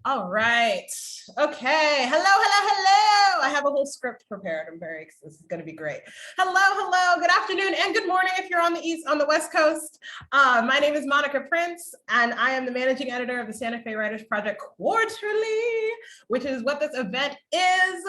All right. Okay. Hello, hello, hello. I have a whole script prepared. This is going to be great. Hello, hello. Good afternoon and good morning if you're on the West Coast. My name is Monica Prince, and I am the managing editor of the Santa Fe Writers Project Quarterly, which is what this event is.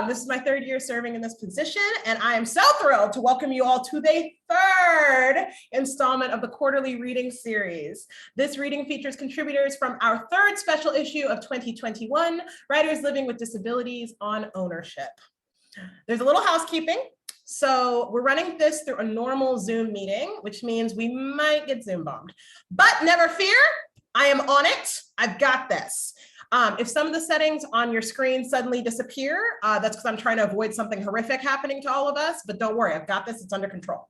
This is my third year serving in this position, and I am so thrilled to welcome you all to the third installment of the quarterly reading series. This reading features contributors from our third special issue of 2021, Writers Living with Disabilities on Ownership. There's a little housekeeping. So we're running this through a normal Zoom meeting, which means we might get Zoom bombed, but never fear, I am on it. I've got this. If some of the settings on your screen suddenly disappear, that's because I'm trying to avoid something horrific happening to all of us, but don't worry, I've got this, it's under control.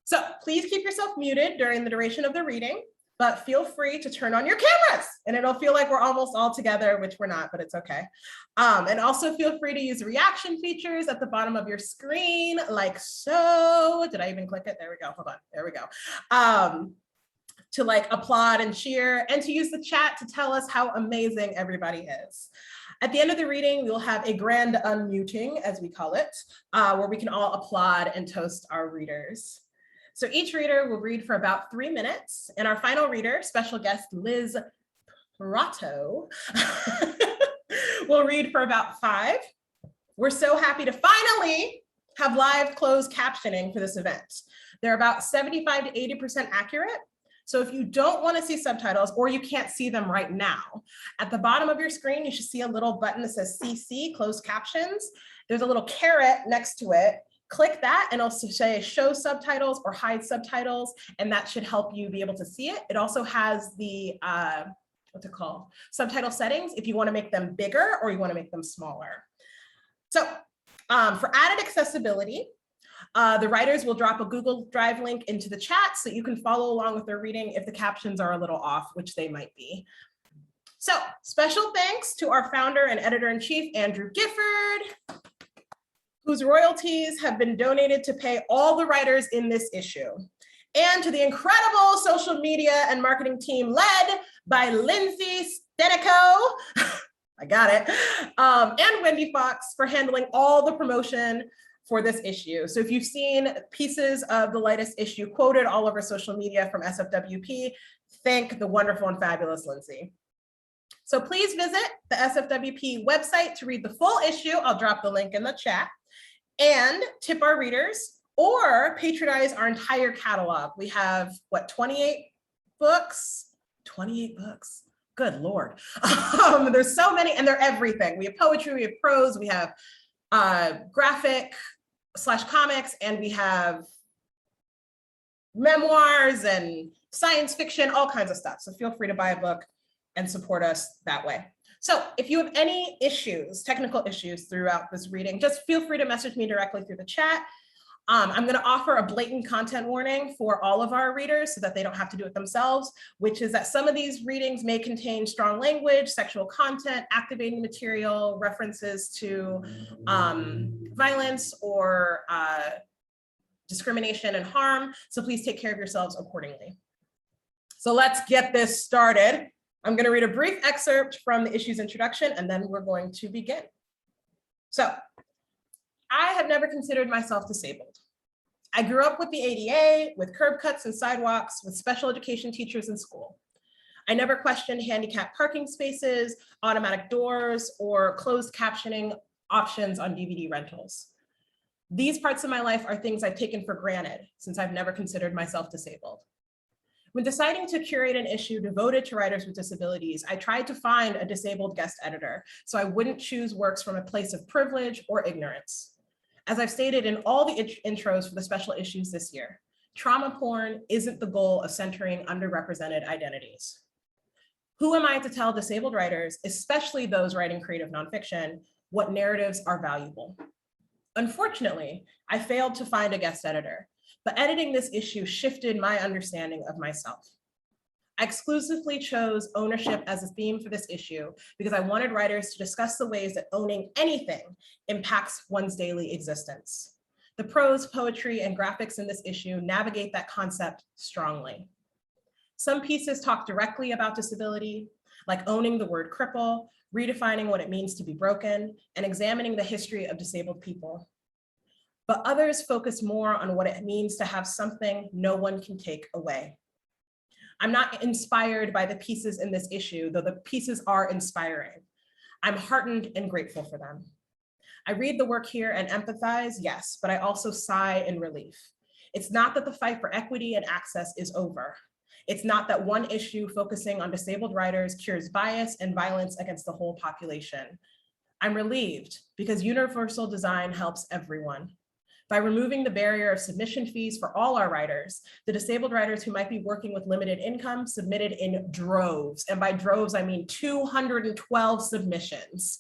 So please keep yourself muted during the duration of the reading, but feel free to turn on your cameras and it'll feel like we're almost all together, which we're not, but it's okay. And also feel free to use reaction features at the bottom of your screen, like so. Did I even click it? There we go, hold on, there we go. To like applaud and cheer, and to use the chat to tell us how amazing everybody is. At the end of the reading, we'll have a grand unmuting, as we call it, where we can all applaud and toast our readers. So each reader will read for about 3 minutes, and our final reader, special guest Liz Prato, will read for about 5. We're so happy to finally have live closed captioning for this event. They're about 75 to 80% accurate. So if you don't want to see subtitles or you can't see them right now, at the bottom of your screen, you should see a little button that says CC, closed captions. There's a little caret next to it. Click that and it'll say show subtitles or hide subtitles, and that should help you be able to see it. It also has the, what's it called? Subtitle settings if you want to make them bigger or you want to make them smaller. So for added accessibility, the writers will drop a Google Drive link into the chat so you can follow along with their reading if the captions are a little off, which they might be. So special thanks to our founder and editor-in-chief, Andrew Gifford, whose royalties have been donated to pay all the writers in this issue, and to the incredible social media and marketing team led by Lindsay Stenico, I got it, and Wendy Fox for handling all the promotion for this issue. So if you've seen pieces of the latest issue quoted all over social media from SFWP, thank the wonderful and fabulous Lindsay. So please visit the SFWP website to read the full issue. I'll drop the link in the chat, and tip our readers or patronize our entire catalog. We have, what, 28 books? 28 books, good Lord. There's so many, and they're everything. We have poetry, we have prose, we have graphic/comics, and we have memoirs and science fiction, all kinds of stuff. So feel free to buy a book and support us that way. So if you have any issues, technical issues throughout this reading, just feel free to message me directly through the chat. I'm going to offer a blatant content warning for all of our readers so that they don't have to do it themselves, which is that some of these readings may contain strong language, sexual content, activating material, references to violence or discrimination and harm. So please take care of yourselves accordingly. So let's get this started. I'm going to read a brief excerpt from the issue's introduction, and then we're going to begin. So, I have never considered myself disabled. I grew up with the ADA, with curb cuts and sidewalks, with special education teachers in school. I never questioned handicapped parking spaces, automatic doors, or closed captioning options on DVD rentals. These parts of my life are things I've taken for granted since I've never considered myself disabled. When deciding to curate an issue devoted to writers with disabilities, I tried to find a disabled guest editor so I wouldn't choose works from a place of privilege or ignorance. As I've stated in all the intros for the special issues this year, trauma porn isn't the goal of centering underrepresented identities. Who am I to tell disabled writers, especially those writing creative nonfiction, what narratives are valuable? Unfortunately, I failed to find a guest editor, but editing this issue shifted my understanding of myself. I exclusively chose ownership as a theme for this issue because I wanted writers to discuss the ways that owning anything impacts one's daily existence. The prose, poetry, and graphics in this issue navigate that concept strongly. Some pieces talk directly about disability. like owning the word cripple, redefining what it means to be broken, and examining the history of disabled people. But others focus more on what it means to have something no one can take away. I'm not inspired by the pieces in this issue, though the pieces are inspiring. I'm heartened and grateful for them. I read the work here and empathize, yes, but I also sigh in relief. It's not that the fight for equity and access is over. It's not that one issue focusing on disabled writers cures bias and violence against the whole population. I'm relieved because universal design helps everyone. By removing the barrier of submission fees for all our writers, the disabled writers who might be working with limited income submitted in droves. And by droves, I mean 212 submissions.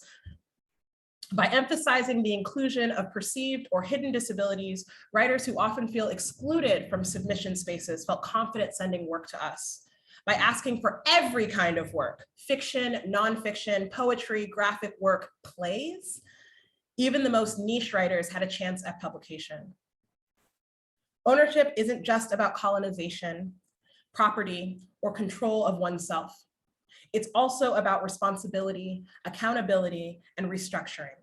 By emphasizing the inclusion of perceived or hidden disabilities, writers who often feel excluded from submission spaces felt confident sending work to us. By asking for every kind of work, fiction, nonfiction, poetry, graphic work, plays, even the most niche writers had a chance at publication. Ownership isn't just about colonization, property, or control of oneself. It's also about responsibility, accountability, and restructuring.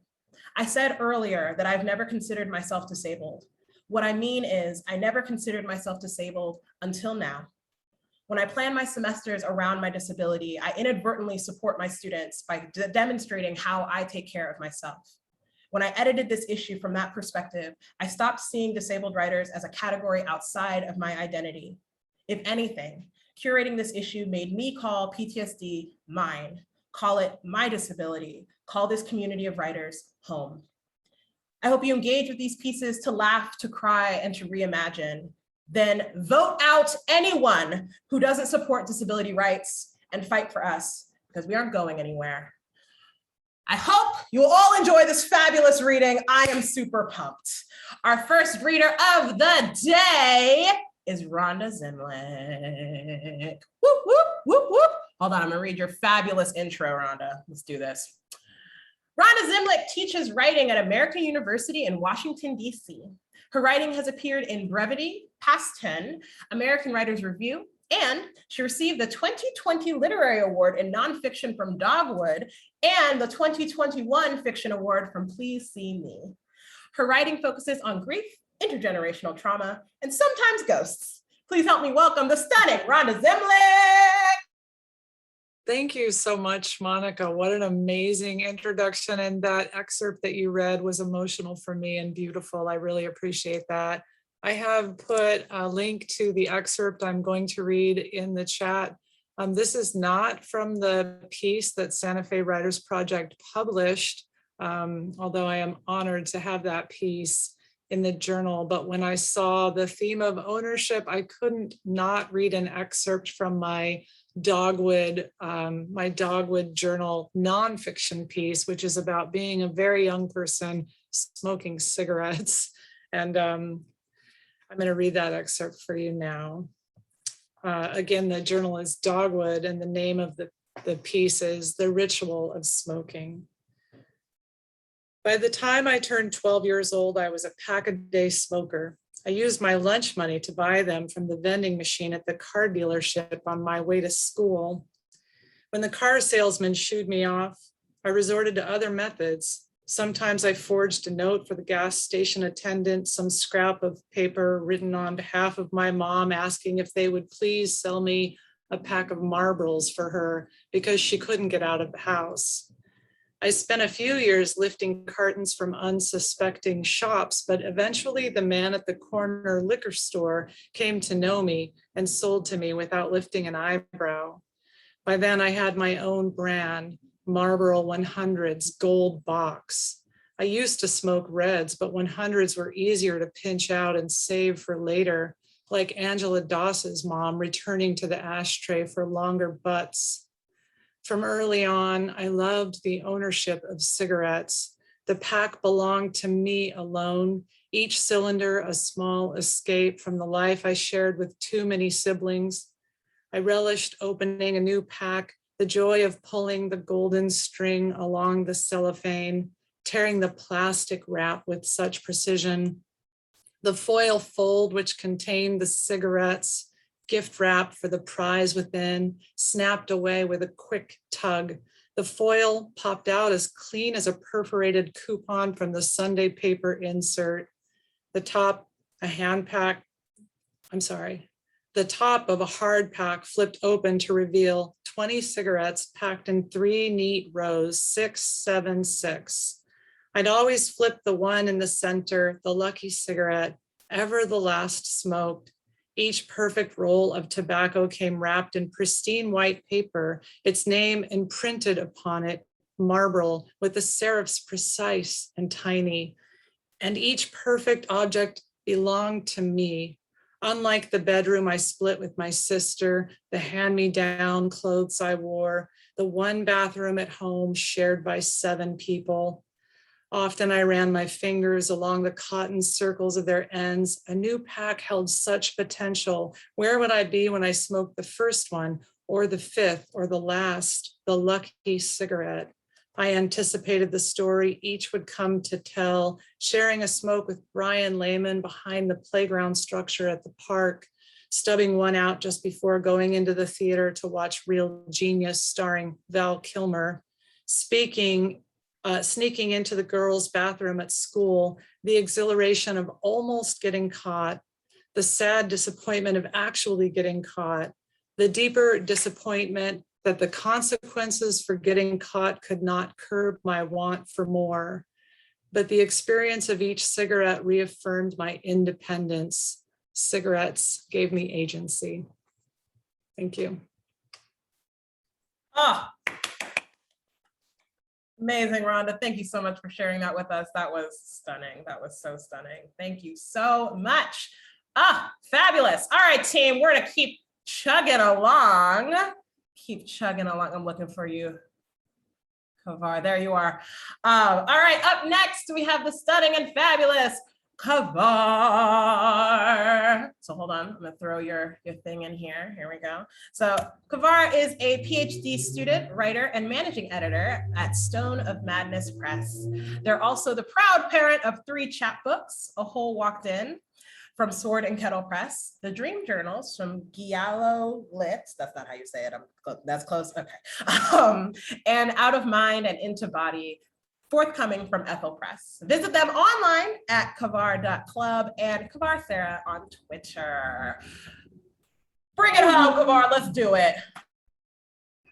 I said earlier that I've never considered myself disabled. What I mean is I never considered myself disabled until now. When I plan my semesters around my disability, I inadvertently support my students by demonstrating how I take care of myself. When I edited this issue from that perspective, I stopped seeing disabled writers as a category outside of my identity. If anything, curating this issue made me call PTSD mine, call it my disability, call this community of writers home. I hope you engage with these pieces to laugh, to cry, and to reimagine. Then vote out anyone who doesn't support disability rights and fight for us, because we aren't going anywhere. I hope you will all enjoy this fabulous reading. I am super pumped. Our first reader of the day is Rhonda Zimlich. Whoop, whoop, whoop, whoop. Hold on, I'm gonna read your fabulous intro, Rhonda. Let's do this. Rhonda Zimlich teaches writing at American University in Washington, D.C. Her writing has appeared in Brevity, Past 10, American Writers Review, and she received the 2020 Literary Award in Nonfiction from Dogwood and the 2021 Fiction Award from Please See Me. Her writing focuses on grief, intergenerational trauma, and sometimes ghosts. Please help me welcome the stunning Rhonda Zimlich. Thank you so much, Monica. What an amazing introduction. And that excerpt that you read was emotional for me and beautiful. I really appreciate that. I have put a link to the excerpt I'm going to read in the chat. This is not from the piece that Santa Fe Writers Project published, although I am honored to have that piece in the journal. But when I saw the theme of ownership, I couldn't not read an excerpt from my Dogwood journal nonfiction piece, which is about being a very young person smoking cigarettes. And I'm going to read that excerpt for you now. Again, the journal is Dogwood, and the name of the piece is The Ritual of Smoking. By the time I turned 12 years old, I was a pack-a-day smoker. I used my lunch money to buy them from the vending machine at the car dealership on my way to school. When the car salesman shooed me off, I resorted to other methods. Sometimes I forged a note for the gas station attendant, some scrap of paper written on behalf of my mom asking if they would please sell me a pack of Marlboros for her because she couldn't get out of the house. I spent a few years lifting cartons from unsuspecting shops, but eventually the man at the corner liquor store came to know me and sold to me without lifting an eyebrow. By then I had my own brand, Marlboro 100s Gold Box. I used to smoke reds, but 100s were easier to pinch out and save for later, like Angela Doss's mom returning to the ashtray for longer butts. From early on, I loved the ownership of cigarettes. The pack belonged to me alone, each cylinder a small escape from the life I shared with too many siblings. I relished opening a new pack, the joy of pulling the golden string along the cellophane, tearing the plastic wrap with such precision. The foil fold which contained the cigarettes, gift wrap for the prize within, snapped away with a quick tug. The foil popped out as clean as a perforated coupon from the Sunday paper insert. The top, the top of a hard pack flipped open to reveal 20 cigarettes packed in 3 neat rows, 6, 7, 6. I'd always flip the one in the center, the lucky cigarette, ever the last smoked. Each perfect roll of tobacco came wrapped in pristine white paper, its name imprinted upon it, marble, with the serifs precise and tiny. And each perfect object belonged to me. Unlike the bedroom I split with my sister, the hand-me-down clothes I wore, the one bathroom at home shared by 7 people. Often I ran my fingers along the cotton circles of their ends. A new pack held such potential. Where would I be when I smoked the first one, or the 5th, or the last, the lucky cigarette? I anticipated the story each would come to tell, sharing a smoke with Brian Lehman behind the playground structure at the park, stubbing one out just before going into the theater to watch Real Genius starring Val Kilmer, sneaking into the girls' bathroom at school, the exhilaration of almost getting caught, the sad disappointment of actually getting caught, the deeper disappointment that the consequences for getting caught could not curb my want for more. But the experience of each cigarette reaffirmed my independence. Cigarettes gave me agency. Thank you. Oh, amazing, Rhonda. Thank you so much for sharing that with us. That was stunning. That was so stunning. Thank you so much. Ah, fabulous. All right, team, we're gonna keep chugging along. Keep chugging along. I'm looking for you, Cavar. There you are. All right, up next, we have the stunning and fabulous Cavar. So hold on, I'm gonna throw your thing in here. Here we go. So Cavar is a PhD student, writer, and managing editor at Stone of Madness Press. They're also the proud parent of 3 chapbooks, A Hole Walked In, from Sword and Kettle Press, The Dream Journals from Giallo Lit, that's not how you say it, that's close, okay. And Out of Mind and Into Body, forthcoming from Ethel Press. Visit them online at cavar.club and Cavar Sarah on Twitter. Bring it home, Cavar, let's do it.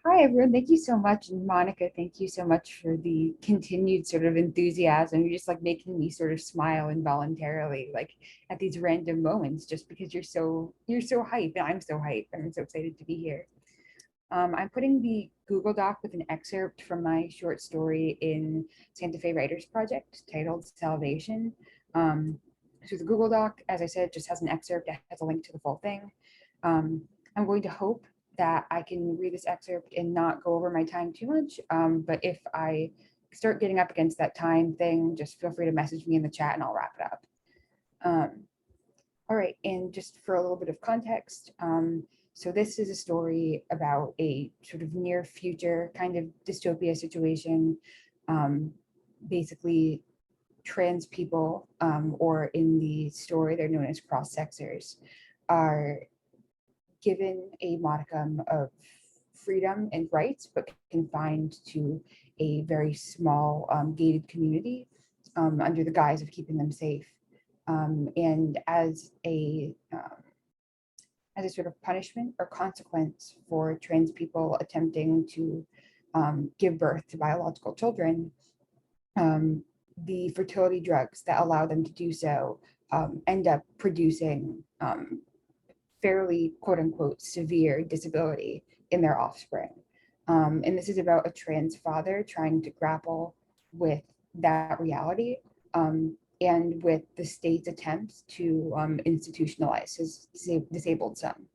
Hi, everyone. Thank you so much. And Monica, thank you so much for the continued sort of enthusiasm. You're just like making me sort of smile involuntarily, like at these random moments, just because you're so hype and I'm so hype and I'm so excited to be here. I'm putting the Google Doc with an excerpt from my short story in Santa Fe Writers Project titled Salvation. So the Google Doc, as I said, just has an excerpt. It has a link to the full thing. I'm going to hope that I can read this excerpt and not go over my time too much. But if I start getting up against that time thing, just feel free to message me in the chat and I'll wrap it up. All right, and just for a little bit of context, so this is a story about a sort of near future kind of dystopia situation. Basically, trans people, or in the story, they're known as cross-sexers, are given a modicum of freedom and rights, but confined to a very small gated community under the guise of keeping them safe. And as a sort of punishment or consequence for trans people attempting to give birth to biological children, the fertility drugs that allow them to do so end up producing fairly quote unquote severe disability in their offspring. And this is about a trans father trying to grapple with that reality and with the state's attempts to institutionalize his disabled son.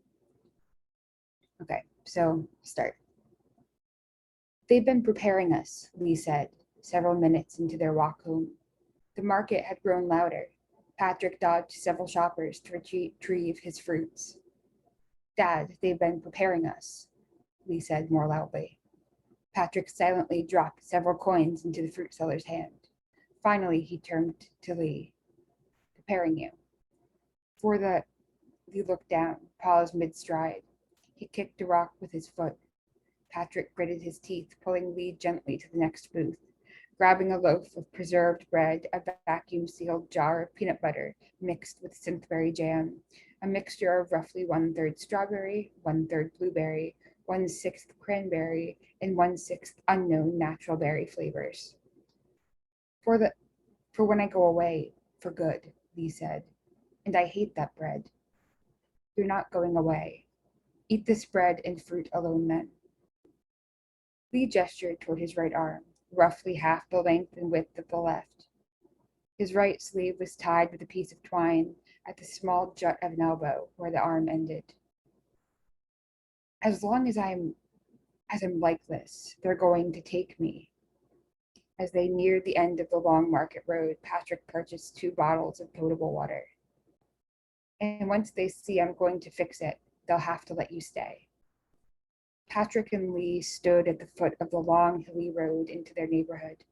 Okay, so start. They've been preparing us, Lee said, several minutes into their walk home. The market had grown louder. Patrick dodged several shoppers to retrieve his fruits. Dad, they've been preparing us, Lee said more loudly. Patrick silently dropped several coins into the fruit seller's hand. Finally, he turned to Lee. Preparing you. Lee looked down, paused mid-stride. He kicked a rock with his foot. Patrick gritted his teeth, pulling Lee gently to the next booth. Grabbing a loaf of preserved bread, a vacuum-sealed jar of peanut butter mixed with synthberry jam, a mixture of roughly 1/3 strawberry, 1/3 blueberry, 1/6 cranberry, and 1/6 unknown natural berry flavors. For when I go away, for good, Lee said. And I hate that bread. You're not going away. Eat this bread and fruit alone then. Lee gestured toward his right arm, roughly half the length and width of the left. His right sleeve was tied with a piece of twine at the small jut of an elbow where the arm ended. As long as I'm like this, they're going to take me. As they neared the end of the long market road, Patrick purchased 2 bottles of potable water. And once they see I'm going to fix it, they'll have to let you stay. Patrick and Lee stood at the foot of the long, hilly road into their neighborhood.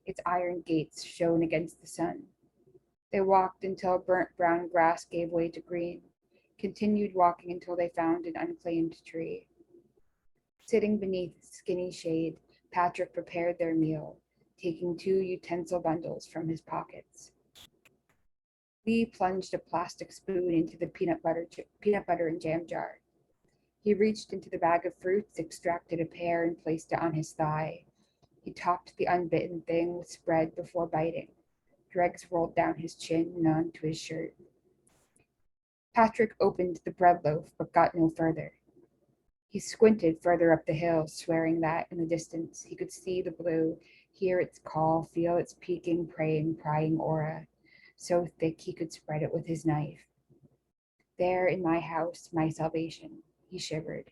Its iron gates shone against the sun. They walked until burnt brown grass gave way to green, continued walking until they found an unclaimed tree. Sitting beneath skinny shade, Patrick prepared their meal, taking 2 utensil bundles from his pockets. Lee plunged a plastic spoon into the peanut butter and jam jar. He reached into the bag of fruits, extracted a pear, and placed it on his thigh. He topped the unbitten thing with spread before biting. Dregs rolled down his chin and onto his shirt. Patrick opened the bread loaf, but got no further. He squinted further up the hill, swearing that, in the distance, he could see the blue, hear its call, feel its peeking, praying, prying aura, so thick he could spread it with his knife. There in my house, my salvation, he shivered.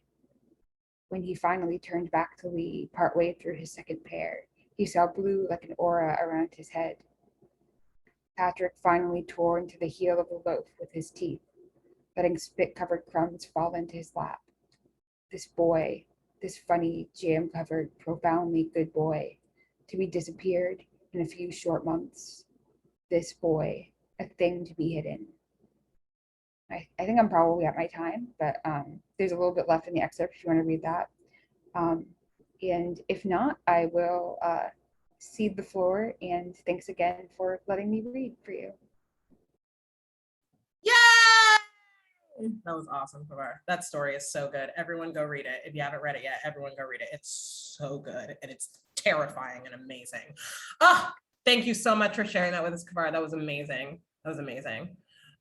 When he finally turned back to Lee, partway through his second pear, he saw blue like an aura around his head. Patrick finally tore into the heel of the loaf with his teeth, letting spit-covered crumbs fall into his lap. This boy, this funny, jam-covered, profoundly good boy, to be disappeared in a few short months. This boy, a thing to be hidden. I think I'm probably at my time, but there's a little bit left in the excerpt if you want to read that. And if not, I will cede the floor, and thanks again for letting me read for you. Yay! That was awesome, Cavar. That story is so good. Everyone go read it. If you haven't read it yet, everyone go read it. It's so good, and it's terrifying and amazing. Oh, thank you so much for sharing that with us, Cavar. That was amazing. That was amazing.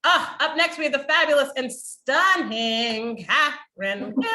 Up next, we have the fabulous and stunning Katherine Wilson.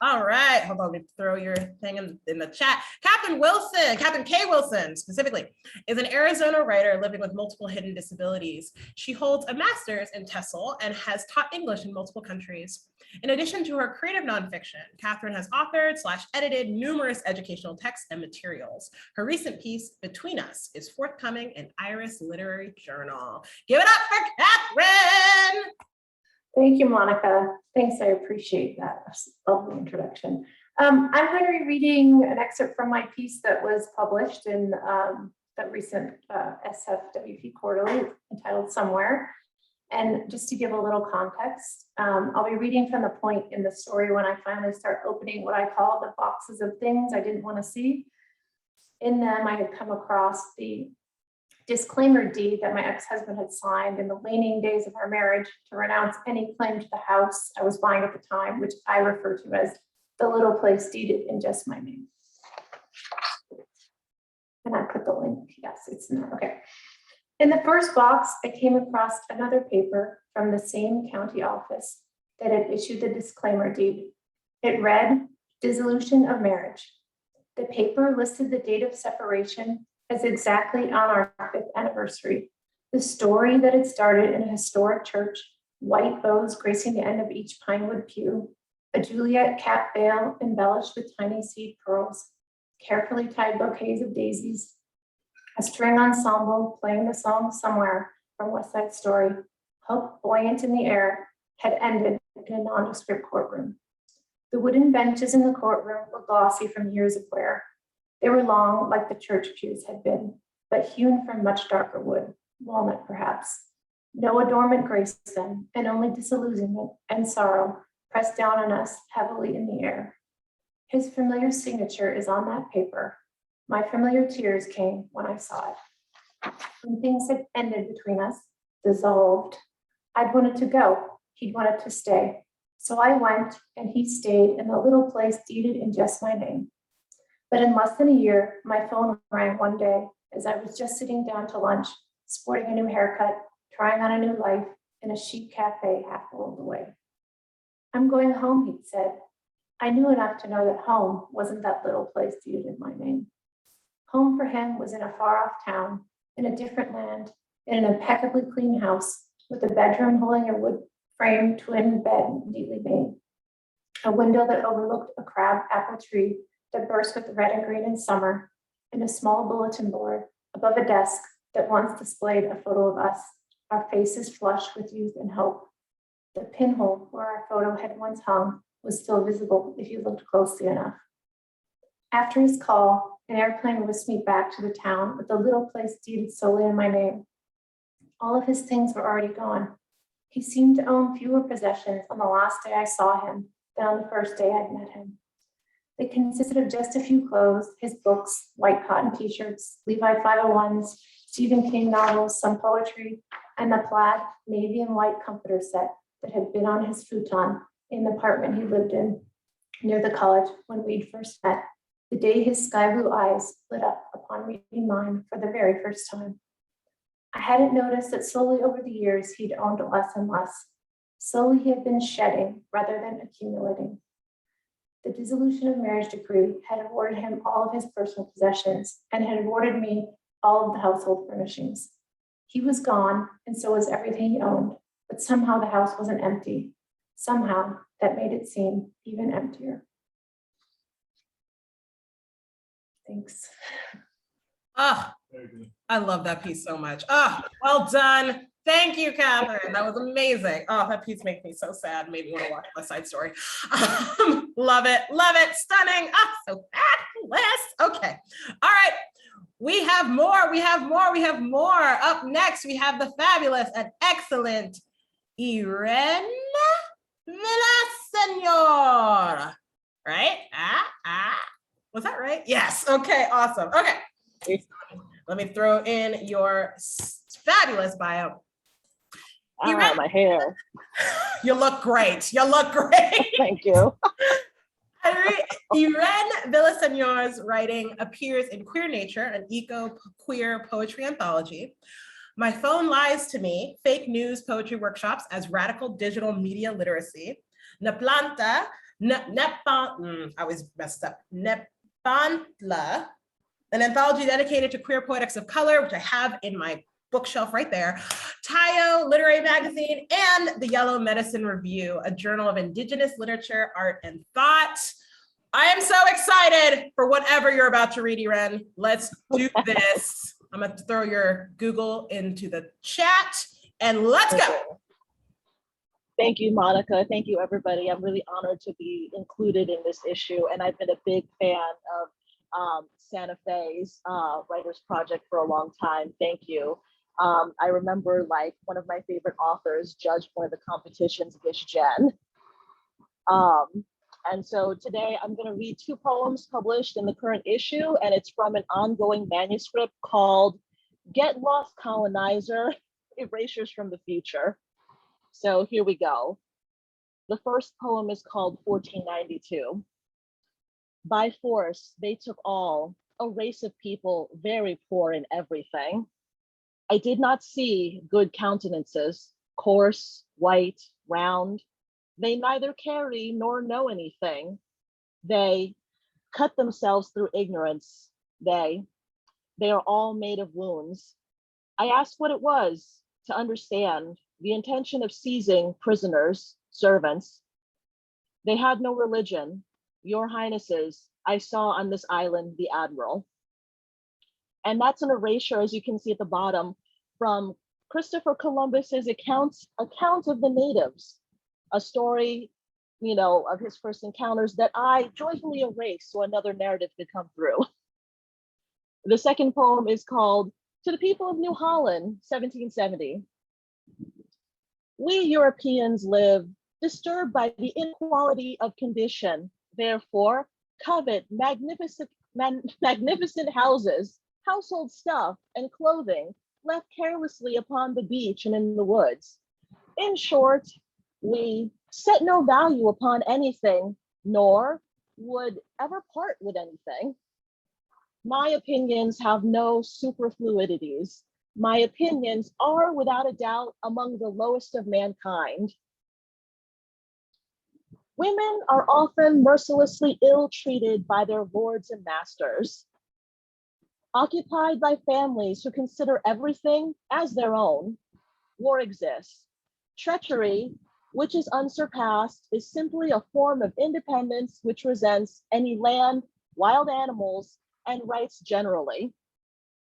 All right, hold on, let me throw your thing in the chat. Katherine K. Wilson specifically, is an Arizona writer living with multiple hidden disabilities. She holds a master's in TESOL and has taught English in multiple countries. In addition to her creative nonfiction, Katherine has authored/edited numerous educational texts and materials. Her recent piece, Between Us, is forthcoming in Iris Literary Journal. Give it up for Katherine! Thank you, Monica. Thanks, I appreciate that. That's a lovely introduction. I'm going to be reading an excerpt from my piece that was published in the recent SFWP quarterly entitled Somewhere. And just to give a little context, I'll be reading from the point in the story when I finally start opening what I call the boxes of things I didn't want to see. In them, I had come across the disclaimer deed that my ex-husband had signed in the waning days of our marriage to renounce any claim to the house I was buying at the time, which I refer to as the little place deeded in just my name. And I put the link, yes, it's in there, okay. In the first box, I came across another paper from the same county office that had issued the disclaimer deed. It read, Dissolution of Marriage. The paper listed the date of separation as exactly on our 5th anniversary. The story that had started in a historic church, white bows gracing the end of each pinewood pew, a Juliet cap veil embellished with tiny seed pearls, carefully tied bouquets of daisies, a string ensemble playing the song Somewhere from West Side Story, hope buoyant in the air, had ended in a nondescript courtroom. The wooden benches in the courtroom were glossy from years of wear. They were long, like the church pews had been, but hewn from much darker wood, walnut perhaps. No adornment graced them, and only disillusionment and sorrow pressed down on us heavily in the air. His familiar signature is on that paper. My familiar tears came when I saw it. When things had ended between us, dissolved, I'd wanted to go. He'd wanted to stay. So I went and he stayed in the little place deeded in just my name. But in less than a year, my phone rang one day as I was just sitting down to lunch, sporting a new haircut, trying on a new life in a chic cafe half a world away. I'm going home, he'd said. I knew enough to know that home wasn't that little place deeded in my name. Home for him was in a far-off town, in a different land, in an impeccably clean house, with a bedroom holding a wood-framed twin bed neatly made, a window that overlooked a crab apple tree that burst with red and green in summer, and a small bulletin board above a desk that once displayed a photo of us, our faces flushed with youth and hope. The pinhole where our photo had once hung was still visible if you looked closely enough. After his call, an airplane whisked me back to the town with the little place deeded solely in my name. All of his things were already gone. He seemed to own fewer possessions on the last day I saw him than on the first day I'd met him. They consisted of just a few clothes, his books, white cotton t-shirts, Levi 501s, Stephen King novels, some poetry, and the plaid navy and white comforter set that had been on his futon in the apartment he lived in near the college when we'd first met, the day his sky blue eyes lit up upon reading mine for the very first time. I hadn't noticed that slowly over the years he'd owned less and less. Slowly he had been shedding rather than accumulating. The dissolution of marriage decree had awarded him all of his personal possessions and had awarded me all of the household furnishings. He was gone, and so was everything he owned, but somehow the house wasn't empty. Somehow that made it seem even emptier. Thanks. Oh, I love that piece so much. Oh, well done. Thank you, Catherine. That was amazing. Oh, that piece makes me so sad. Made me want to watch West Side Story. Love it. Love it. Stunning. Ah, so fabulous. Okay. All right. We have more. We have more. We have more. Up next, we have the fabulous and excellent Irene Villaseñor. Right? Was that right? Yes. Okay. Awesome. Okay. Let me throw in your fabulous bio. Ah, my hair. You look great. You look great. Thank you. Irene Villaseñor's writing appears in Queer Nature, an eco-queer poetry anthology. My Phone Lies to Me, Fake News Poetry Workshops as Radical Digital Media Literacy. Neplanta, I always messed up. Nepantla, an anthology dedicated to queer poetics of color, which I have in my bookshelf right there. Tayo Literary Magazine, and the Yellow Medicine Review, a journal of Indigenous literature, art, and thought. I am so excited for whatever you're about to read, Irene. Let's do this. I'm going to throw your Google into the chat and let's go. Thank you, Monica. Thank you, everybody. I'm really honored to be included in this issue, and I've been a big fan of Santa Fe's Writers Project for a long time. Thank you. I remember like one of my favorite authors judged one of the competitions, Gish Jen. And so today I'm going to read two poems published in the current issue, and it's from an ongoing manuscript called Get Lost Colonizer, Erasures from the Future. So here we go. The first poem is called 1492. By force, they took all, a race of people very poor in everything. I did not see good countenances, coarse, white, round. They neither carry nor know anything. They cut themselves through ignorance. They are all made of wounds. I asked what it was to understand the intention of seizing prisoners, servants. They had no religion. Your Highnesses, I saw on this island the Admiral. And that's an erasure, as you can see at the bottom, from Christopher Columbus's account of the natives, a story, you know, of his first encounters that I joyfully erased so another narrative could come through. The second poem is called To the People of New Holland, 1770. We Europeans live disturbed by the inequality of condition, therefore covet magnificent houses, household stuff, and clothing left carelessly upon the beach and in the woods. In short, we set no value upon anything, nor would ever part with anything. My opinions have no superfluities. My opinions are without a doubt among the lowest of mankind. Women are often mercilessly ill-treated by their lords and masters. Occupied by families who consider everything as their own, war exists. Treachery, which is unsurpassed, is simply a form of independence which resents any land, wild animals, and rights generally.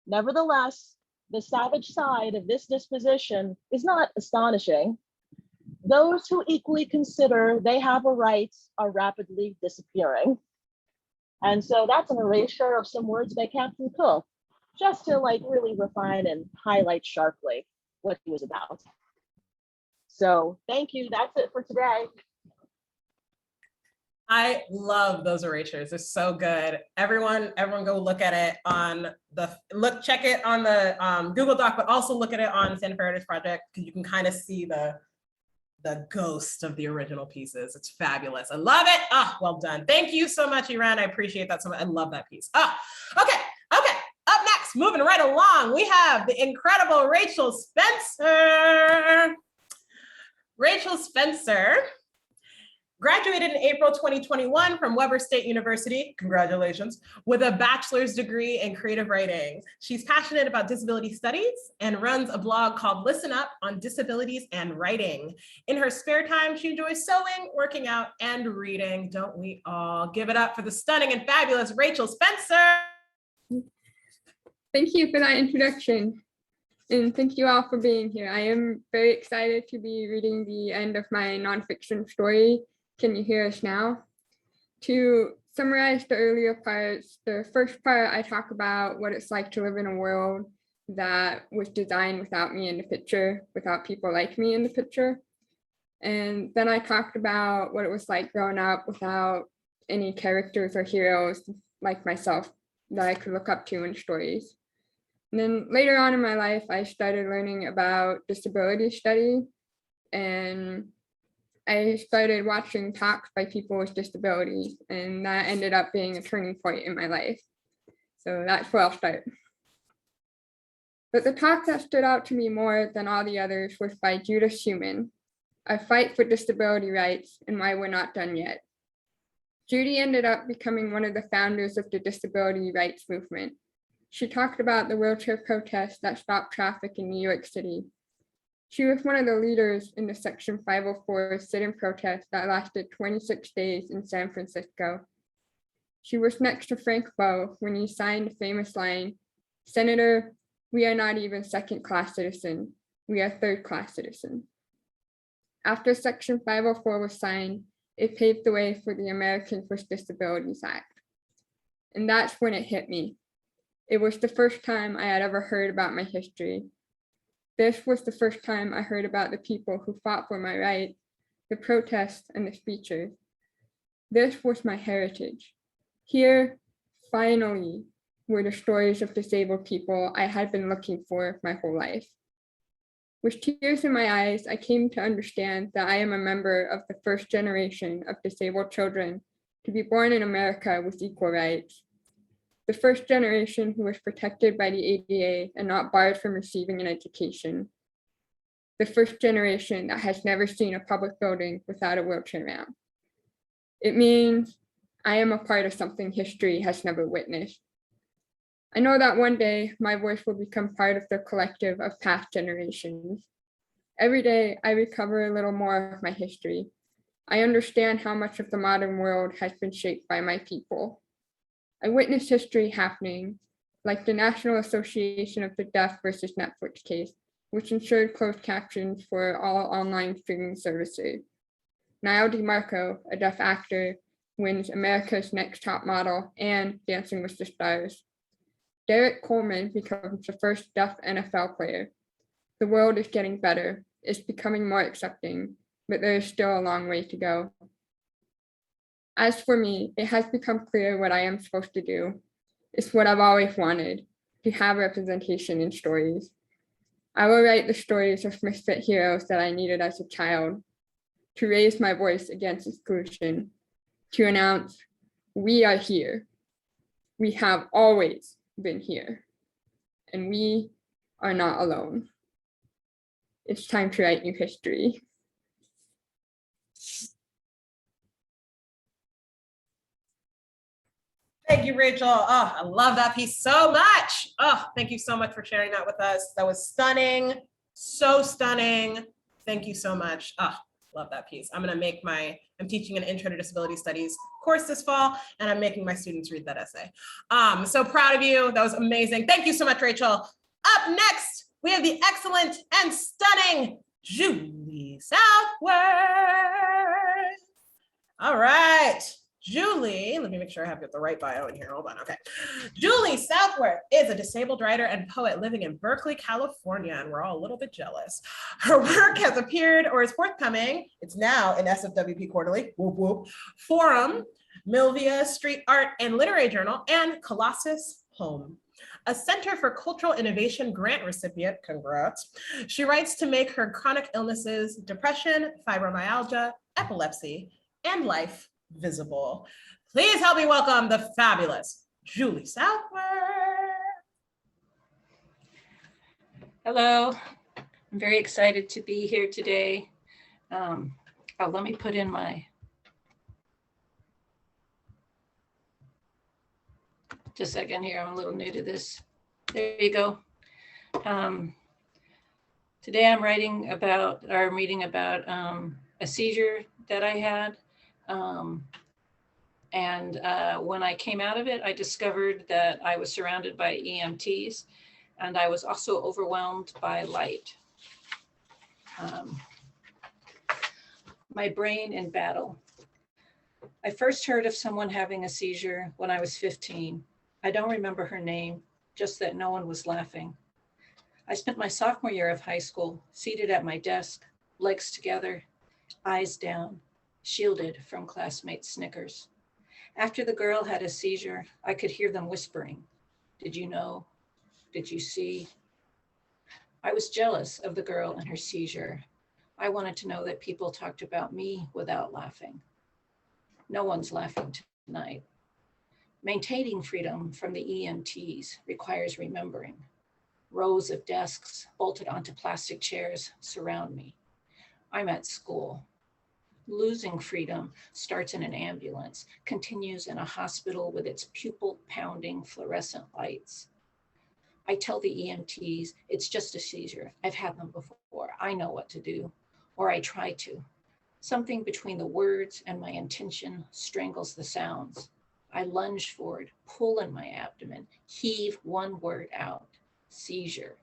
Nevertheless, the savage side of this disposition is not astonishing. Those who equally consider they have a right are rapidly disappearing. And so that's an erasure of some words by Captain Cook, just to like really refine and highlight sharply what he was about. So thank you, that's it for today. I love those erasures. They're so good. Everyone go look at it on check it on the Google Doc, but also look at it on Santa Fe Heritage Project, because you can kind of see the ghost of the original pieces. It's fabulous. I love it. Oh, well done. Thank you so much, Irene. I appreciate that so much. I love that piece. Oh, okay. Up next, moving right along, we have the incredible Rachel Spencer. Rachel Spencer graduated in April 2021 from Weber State University, congratulations, with a bachelor's degree in creative writing. She's passionate about disability studies and runs a blog called Listen Up on disabilities and writing. In her spare time, she enjoys sewing, working out, and reading. Don't we all? Give it up for the stunning and fabulous Rachel Spencer. Thank you for that introduction. And thank you all for being here. I am very excited to be reading the end of my nonfiction story, Can You Hear Us Now? To summarize the earlier parts, the first part I talk about what it's like to live in a world that was designed without me in the picture, without people like me in the picture. And then I talked about what it was like growing up without any characters or heroes like myself that I could look up to in stories. And then later on in my life, I started learning about disability study, and I started watching talks by people with disabilities, and that ended up being a turning point in my life. So that's where I'll start. But the talk that stood out to me more than all the others was by Judith Schumann, A Fight for Disability Rights and Why We're Not Done Yet. Judy ended up becoming one of the founders of the disability rights movement. She talked about the wheelchair protests that stopped traffic in New York City. She was one of the leaders in the Section 504 sit-in protest that lasted 26 days in San Francisco. She was next to Frank Bowe when he signed the famous line, "Senator, we are not even second-class citizens, we are third-class citizens." After Section 504 was signed, it paved the way for the Americans with Disabilities Act. And that's when it hit me. It was the first time I had ever heard about my history. This was the first time I heard about the people who fought for my rights, the protests and the speeches. This was my heritage. Here, finally, were the stories of disabled people I had been looking for my whole life. With tears in my eyes, I came to understand that I am a member of the first generation of disabled children to be born in America with equal rights. The first generation who was protected by the ADA and not barred from receiving an education. The first generation that has never seen a public building without a wheelchair ramp. It means I am a part of something history has never witnessed. I know that one day my voice will become part of the collective of past generations. Every day I recover a little more of my history. I understand how much of the modern world has been shaped by my people. I witnessed history happening, like the National Association of the Deaf versus Netflix case, which ensured closed captions for all online streaming services. Niall DeMarco, a deaf actor, wins America's Next Top Model and Dancing with the Stars. Derek Coleman becomes the first deaf NFL player. The world is getting better. It's becoming more accepting. but there is still a long way to go. As for me, it has become clear what I am supposed to do. It's what I've always wanted, to have representation in stories. I will write the stories of misfit heroes that I needed as a child, to raise my voice against exclusion, to announce, we are here. We have always been here, and we are not alone. It's time to write new history. Thank you, Rachel. Oh, I love that piece so much. Oh, thank you so much for sharing that with us. That was stunning, so stunning. Thank you so much. Oh, love that piece. I'm teaching an Intro to Disability Studies course this fall, and I'm making my students read that essay. So proud of you. That was amazing. Thank you so much, Rachel. Up next, we have the excellent and stunning Julie Southworth. All right. Julie, let me make sure I have got the right bio in here. Hold on. Okay. Julie Southworth is a disabled writer and poet living in Berkeley, California, and we're all a little bit jealous. Her work has appeared or is forthcoming. It's now in SFWP Quarterly, whoop, whoop, Forum, Milvia, Street Art and Literary Journal, and Colossus Home. A Center for Cultural Innovation grant recipient, congrats. She writes to make her chronic illnesses, depression, fibromyalgia, epilepsy, and life visible. Please help me welcome the fabulous Julie Southworth. Hello, I'm very excited to be here today. Let me put in my, just a second here, I'm a little new to this. There you go. Today I'm reading about a seizure that I had. When I came out of it, I discovered that I was surrounded by EMTs, and I was also overwhelmed by light. My brain in battle. I first heard of someone having a seizure when I was 15. I don't remember her name, just that no one was laughing. I spent my sophomore year of high school seated at my desk, legs together, eyes down, shielded from classmates' snickers. After the girl had a seizure, I could hear them whispering, "Did you know? Did you see?" I was jealous of the girl and her seizure. I wanted to know that people talked about me without laughing. No one's laughing tonight. Maintaining freedom from the EMTs requires remembering. Rows of desks bolted onto plastic chairs surround me. I'm at school. Losing freedom starts in an ambulance, continues in a hospital with its pupil-pounding fluorescent lights. I tell the EMTs, it's just a seizure. I've had them before. I know what to do, or I try to. Something between the words and my intention strangles the sounds. I lunge forward, pull in my abdomen, heave one word out, seizure.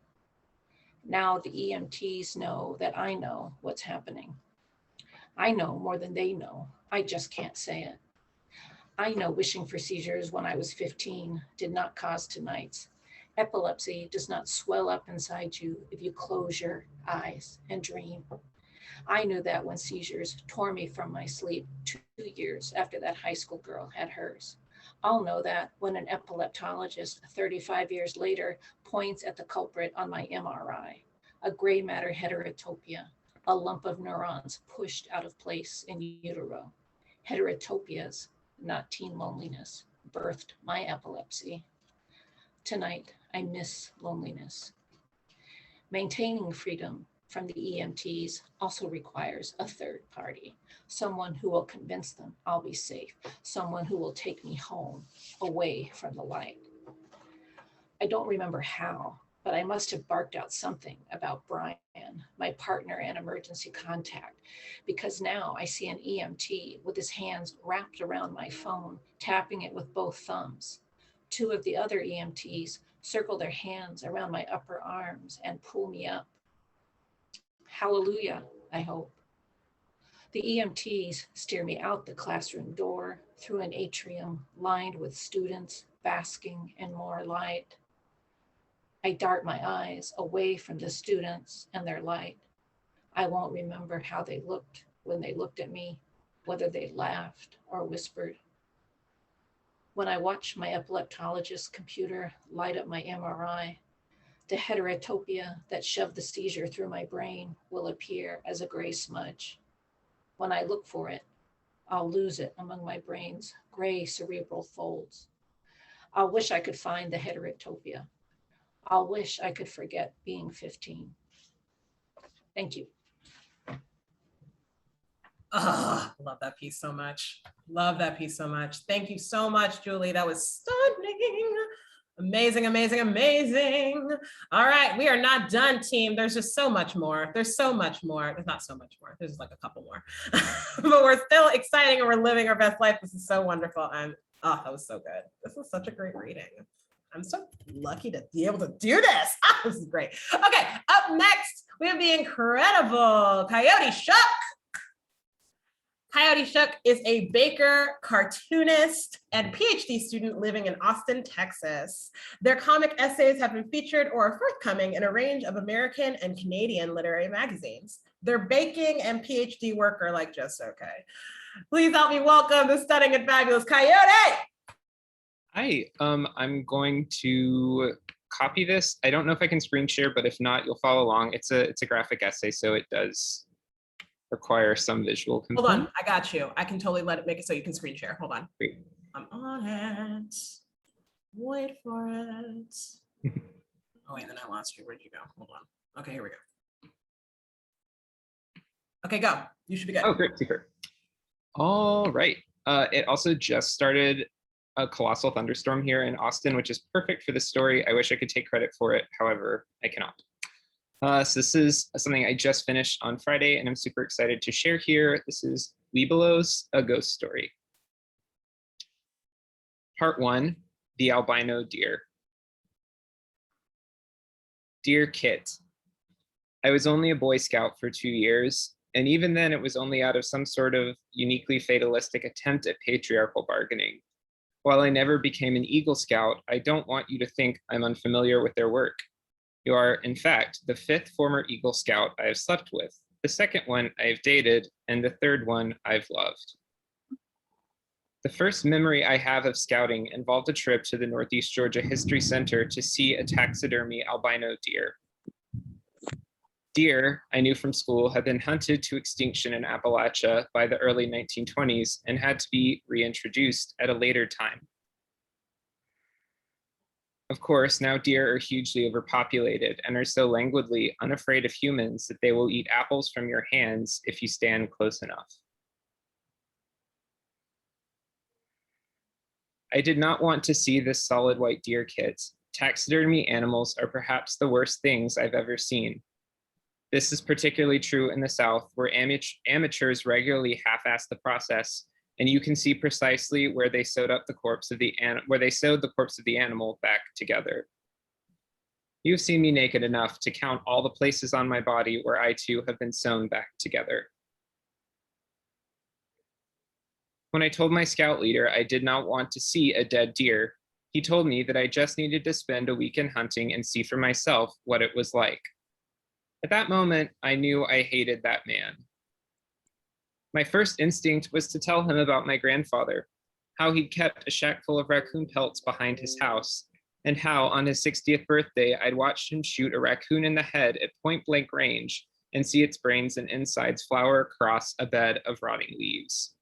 Now the EMTs know that I know what's happening. I know more than they know. I just can't say it. I know wishing for seizures when I was 15 did not cause tonight's. Epilepsy does not swell up inside you if you close your eyes and dream. I knew that when seizures tore me from my sleep 2 years after that high school girl had hers. I'll know that when an epileptologist 35 years later points at the culprit on my MRI, a gray matter heterotopia, a lump of neurons pushed out of place in utero. Heterotopias, not teen loneliness, birthed my epilepsy. Tonight, I miss loneliness. Maintaining freedom from the EMTs also requires a third party, someone who will convince them I'll be safe, someone who will take me home, away from the light. I don't remember how, but I must have barked out something about Brian, my partner and emergency contact, because now I see an EMT with his hands wrapped around my phone, tapping it with both thumbs. 2 of the other EMTs circle their hands around my upper arms and pull me up. Hallelujah, I hope. The EMTs steer me out the classroom door, through an atrium lined with students basking in more light. I dart my eyes away from the students and their light. I won't remember how they looked when they looked at me, whether they laughed or whispered. When I watch my epileptologist computer light up my MRI, the heterotopia that shoved the seizure through my brain will appear as a gray smudge. When I look for it, I'll lose it among my brain's gray cerebral folds. I'll wish I could find the heterotopia. I'll wish I could forget being 15. Thank you. Oh, love that piece so much. Love that piece so much. Thank you so much, Julie. That was stunning. Amazing, amazing, amazing. All right, we are not done, team. There's just so much more. There's so much more. There's not so much more. There's like a couple more. But we're still exciting and we're living our best life. This is so wonderful. And oh, that was so good. This was such a great reading. I'm so lucky to be able to do this. Ah, this is great. Okay, up next, we have the incredible Coyote Shook. Coyote Shook is a baker, cartoonist, and PhD student living in Austin, Texas. Their comic essays have been featured or are forthcoming in a range of American and Canadian literary magazines. Their baking and PhD work are like just okay. Please help me welcome the stunning and fabulous Coyote. Hi, I'm going to copy this. I don't know if I can screen share, but if not, you'll follow along. It's a graphic essay, so it does require some visual component. Hold on, I got you. I can totally let it make it so you can screen share. Hold on. Great. I'm on it. Wait for it. Oh wait, then I lost you. Where'd you go? Hold on. Okay, here we go. Okay, go. You should be good. Oh, great, super. All right. It also just started a colossal thunderstorm here in Austin, which is perfect for this story. I wish I could take credit for it. However, I cannot. So this is something I just finished on Friday, and I'm super excited to share here. This is Webelos, A Ghost Story. Part 1, The Albino Deer. Dear Kit, I was only a Boy Scout for 2 years, and even then it was only out of some sort of uniquely fatalistic attempt at patriarchal bargaining. While I never became an Eagle Scout, I don't want you to think I'm unfamiliar with their work. You are, in fact, the 5th former Eagle Scout I have slept with, the 2nd one I have dated, and the 3rd one I've loved. The first memory I have of scouting involved a trip to the Northeast Georgia History Center to see a taxidermy albino deer. Deer, I knew from school, had been hunted to extinction in Appalachia by the early 1920s and had to be reintroduced at a later time. Of course, now deer are hugely overpopulated and are so languidly unafraid of humans that they will eat apples from your hands if you stand close enough. I did not want to see this solid white deer kit. Taxidermy animals are perhaps the worst things I've ever seen. This is particularly true in the South, where amateurs regularly half-ass the process, and you can see precisely where they sewed the corpse of the animal back together. You've seen me naked enough to count all the places on my body where I too have been sewn back together. When I told my scout leader I did not want to see a dead deer, he told me that I just needed to spend a weekend hunting and see for myself what it was like. At that moment, I knew I hated that man. My first instinct was to tell him about my grandfather, how he'd kept a shack full of raccoon pelts behind his house, and how on his 60th birthday, I'd watched him shoot a raccoon in the head at point blank range and see its brains and insides flower across a bed of rotting leaves.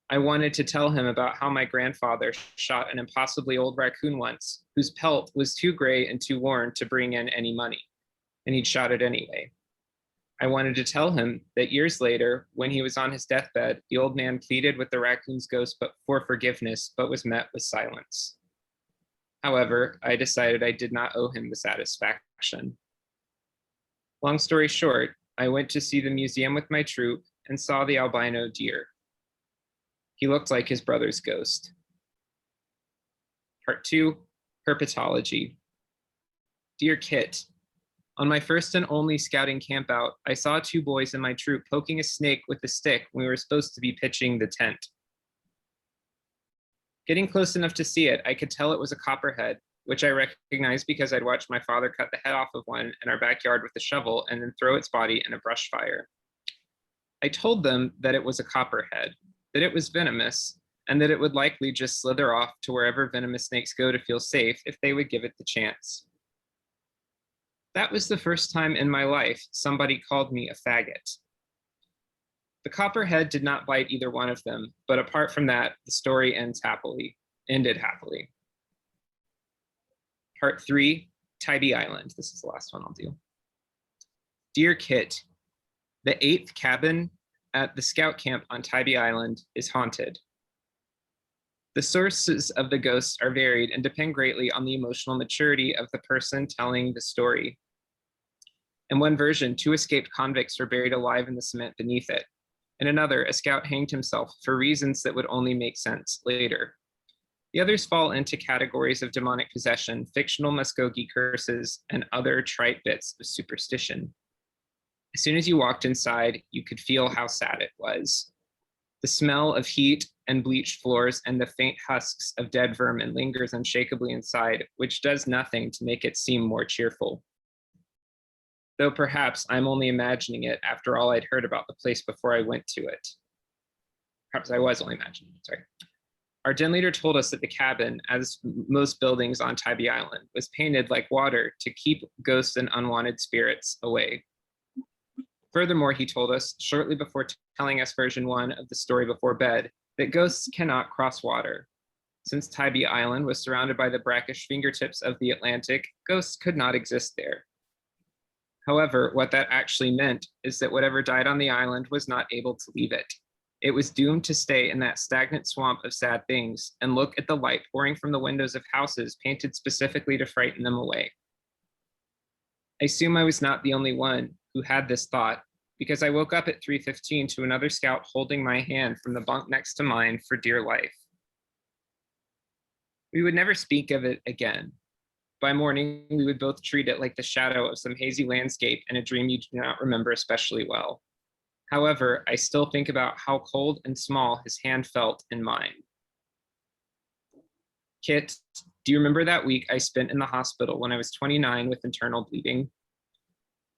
I wanted to tell him about how my grandfather shot an impossibly old raccoon once, whose pelt was too gray and too worn to bring in any money, and he'd shot it anyway. I wanted to tell him that years later, when he was on his deathbed, the old man pleaded with the raccoon's ghost for forgiveness, but was met with silence. However, I decided I did not owe him the satisfaction. Long story short, I went to see the museum with my troop and saw the albino deer. He looked like his brother's ghost. Part 2, herpetology. Dear Kit, on my first and only scouting campout, I saw 2 boys in my troop poking a snake with a stick when we were supposed to be pitching the tent. Getting close enough to see it, I could tell it was a copperhead, which I recognized because I'd watched my father cut the head off of one in our backyard with a shovel and then throw its body in a brush fire. I told them that it was a copperhead, that it was venomous, and that it would likely just slither off to wherever venomous snakes go to feel safe if they would give it the chance. That was the first time in my life somebody called me a faggot. The copperhead did not bite either one of them, but apart from that, the story ended happily. Part 3, Tybee Island. This is the last one I'll do. Dear Kit, the 8th cabin at the scout camp on Tybee Island is haunted. The sources of the ghosts are varied and depend greatly on the emotional maturity of the person telling the story. In one version, 2 escaped convicts were buried alive in the cement beneath it. In another, a scout hanged himself for reasons that would only make sense later. The others fall into categories of demonic possession, fictional Muskogee curses, and other trite bits of superstition. As soon as you walked inside, you could feel how sad it was. The smell of heat and bleached floors and the faint husks of dead vermin lingers unshakably inside, which does nothing to make it seem more cheerful. Though perhaps I'm only imagining it after all I'd heard about the place before I went to it. Perhaps I was only imagining it, sorry. Our den leader told us that the cabin, as most buildings on Tybee Island, was painted like water to keep ghosts and unwanted spirits away. Furthermore, he told us, shortly before telling us version 1 of the story before bed, that ghosts cannot cross water. Since Tybee Island was surrounded by the brackish fingertips of the Atlantic, ghosts could not exist there. However, what that actually meant is that whatever died on the island was not able to leave it. It was doomed to stay in that stagnant swamp of sad things and look at the light pouring from the windows of houses painted specifically to frighten them away. I assume I was not the only one who had this thought, because I woke up at 3:15 to another scout holding my hand from the bunk next to mine for dear life. We would never speak of it again. By morning, we would both treat it like the shadow of some hazy landscape and a dream you do not remember especially well. However, I still think about how cold and small his hand felt in mine. Kit, do you remember that week I spent in the hospital when I was 29 with internal bleeding?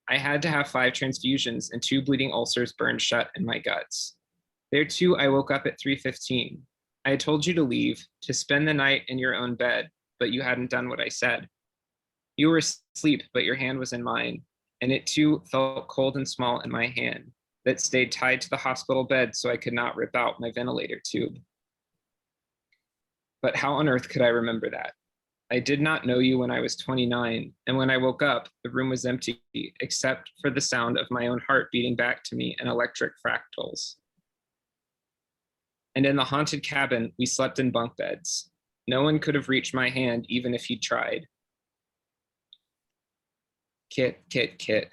I had to have 5 transfusions and 2 bleeding ulcers burned shut in my guts. There too, I woke up at 3:15. I had told you to leave, to spend the night in your own bed, but you hadn't done what I said. You were asleep, but your hand was in mine, and it too felt cold and small in my hand that stayed tied to the hospital bed so I could not rip out my ventilator tube. But how on earth could I remember that? I did not know you when I was 29, and when I woke up, the room was empty, except for the sound of my own heart beating back to me in electric fractals. And in the haunted cabin, we slept in bunk beds. No one could have reached my hand even if he'd tried. Kit, Kit, Kit,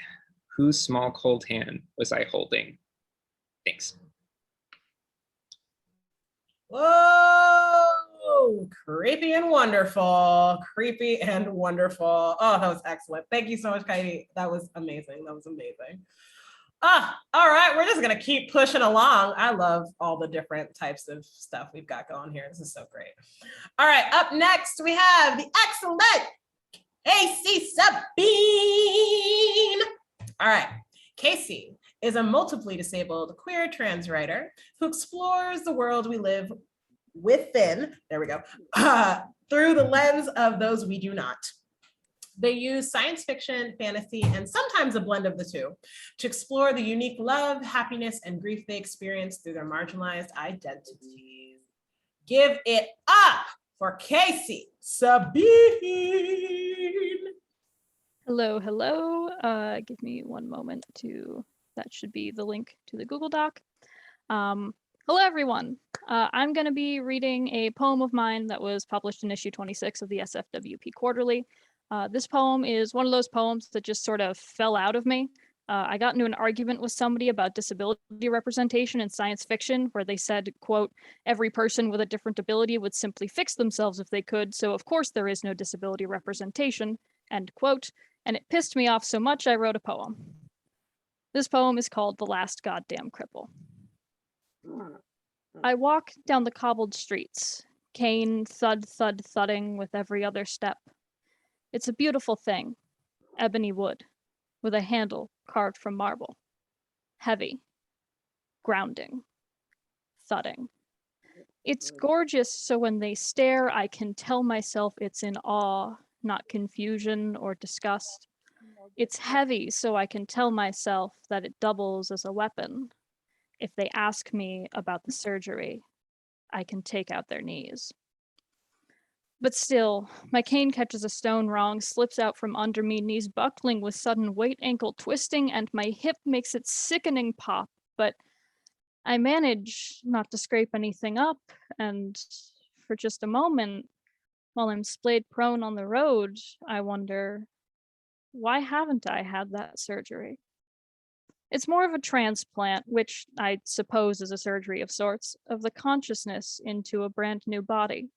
whose small cold hand was I holding? Thanks. Whoa, creepy and wonderful. Creepy and wonderful. Oh, that was excellent. Thank you so much, Katie. That was amazing. That was amazing. All right, we're just gonna keep pushing along. I love all the different types of stuff we've got going here. This is so great. All right, up next we have the excellent Casey Sabine. All right, Casey is a multiply disabled queer trans writer who explores the world we live within, there we go, through the lens of those we do not. They use science fiction, fantasy, and sometimes a blend of the two to explore the unique love, happiness, and grief they experience through their marginalized identities. Give it up for Casey Sabine. Hello, hello. Give me one moment that should be the link to the Google Doc. Hello, everyone. I'm going to be reading a poem of mine that was published in issue 26 of the SFWP Quarterly. This poem is one of those poems that just sort of fell out of me. I got into an argument with somebody about disability representation in science fiction, where they said, quote, every person with a different ability would simply fix themselves if they could, so of course there is no disability representation, end quote. And it pissed me off so much I wrote a poem. This poem is called The Last Goddamn Cripple. I walk down the cobbled streets, cane thud thud thudding with every other step. It's a beautiful thing, ebony wood, with a handle carved from marble. Heavy. grounding, thudding. It's gorgeous, so when they stare, I can tell myself it's in awe, not confusion or disgust. It's heavy, so I can tell myself that it doubles as a weapon. If they ask me about the surgery, I can take out their knees. But still, my cane catches a stone wrong, slips out from under me, knees buckling with sudden weight, ankle twisting, and my hip makes its sickening pop. But I manage not to scrape anything up, and for just a moment, while I'm splayed prone on the road, I wonder, why haven't I had that surgery? It's more of a transplant, which I suppose is a surgery of sorts, of the consciousness into a brand new body.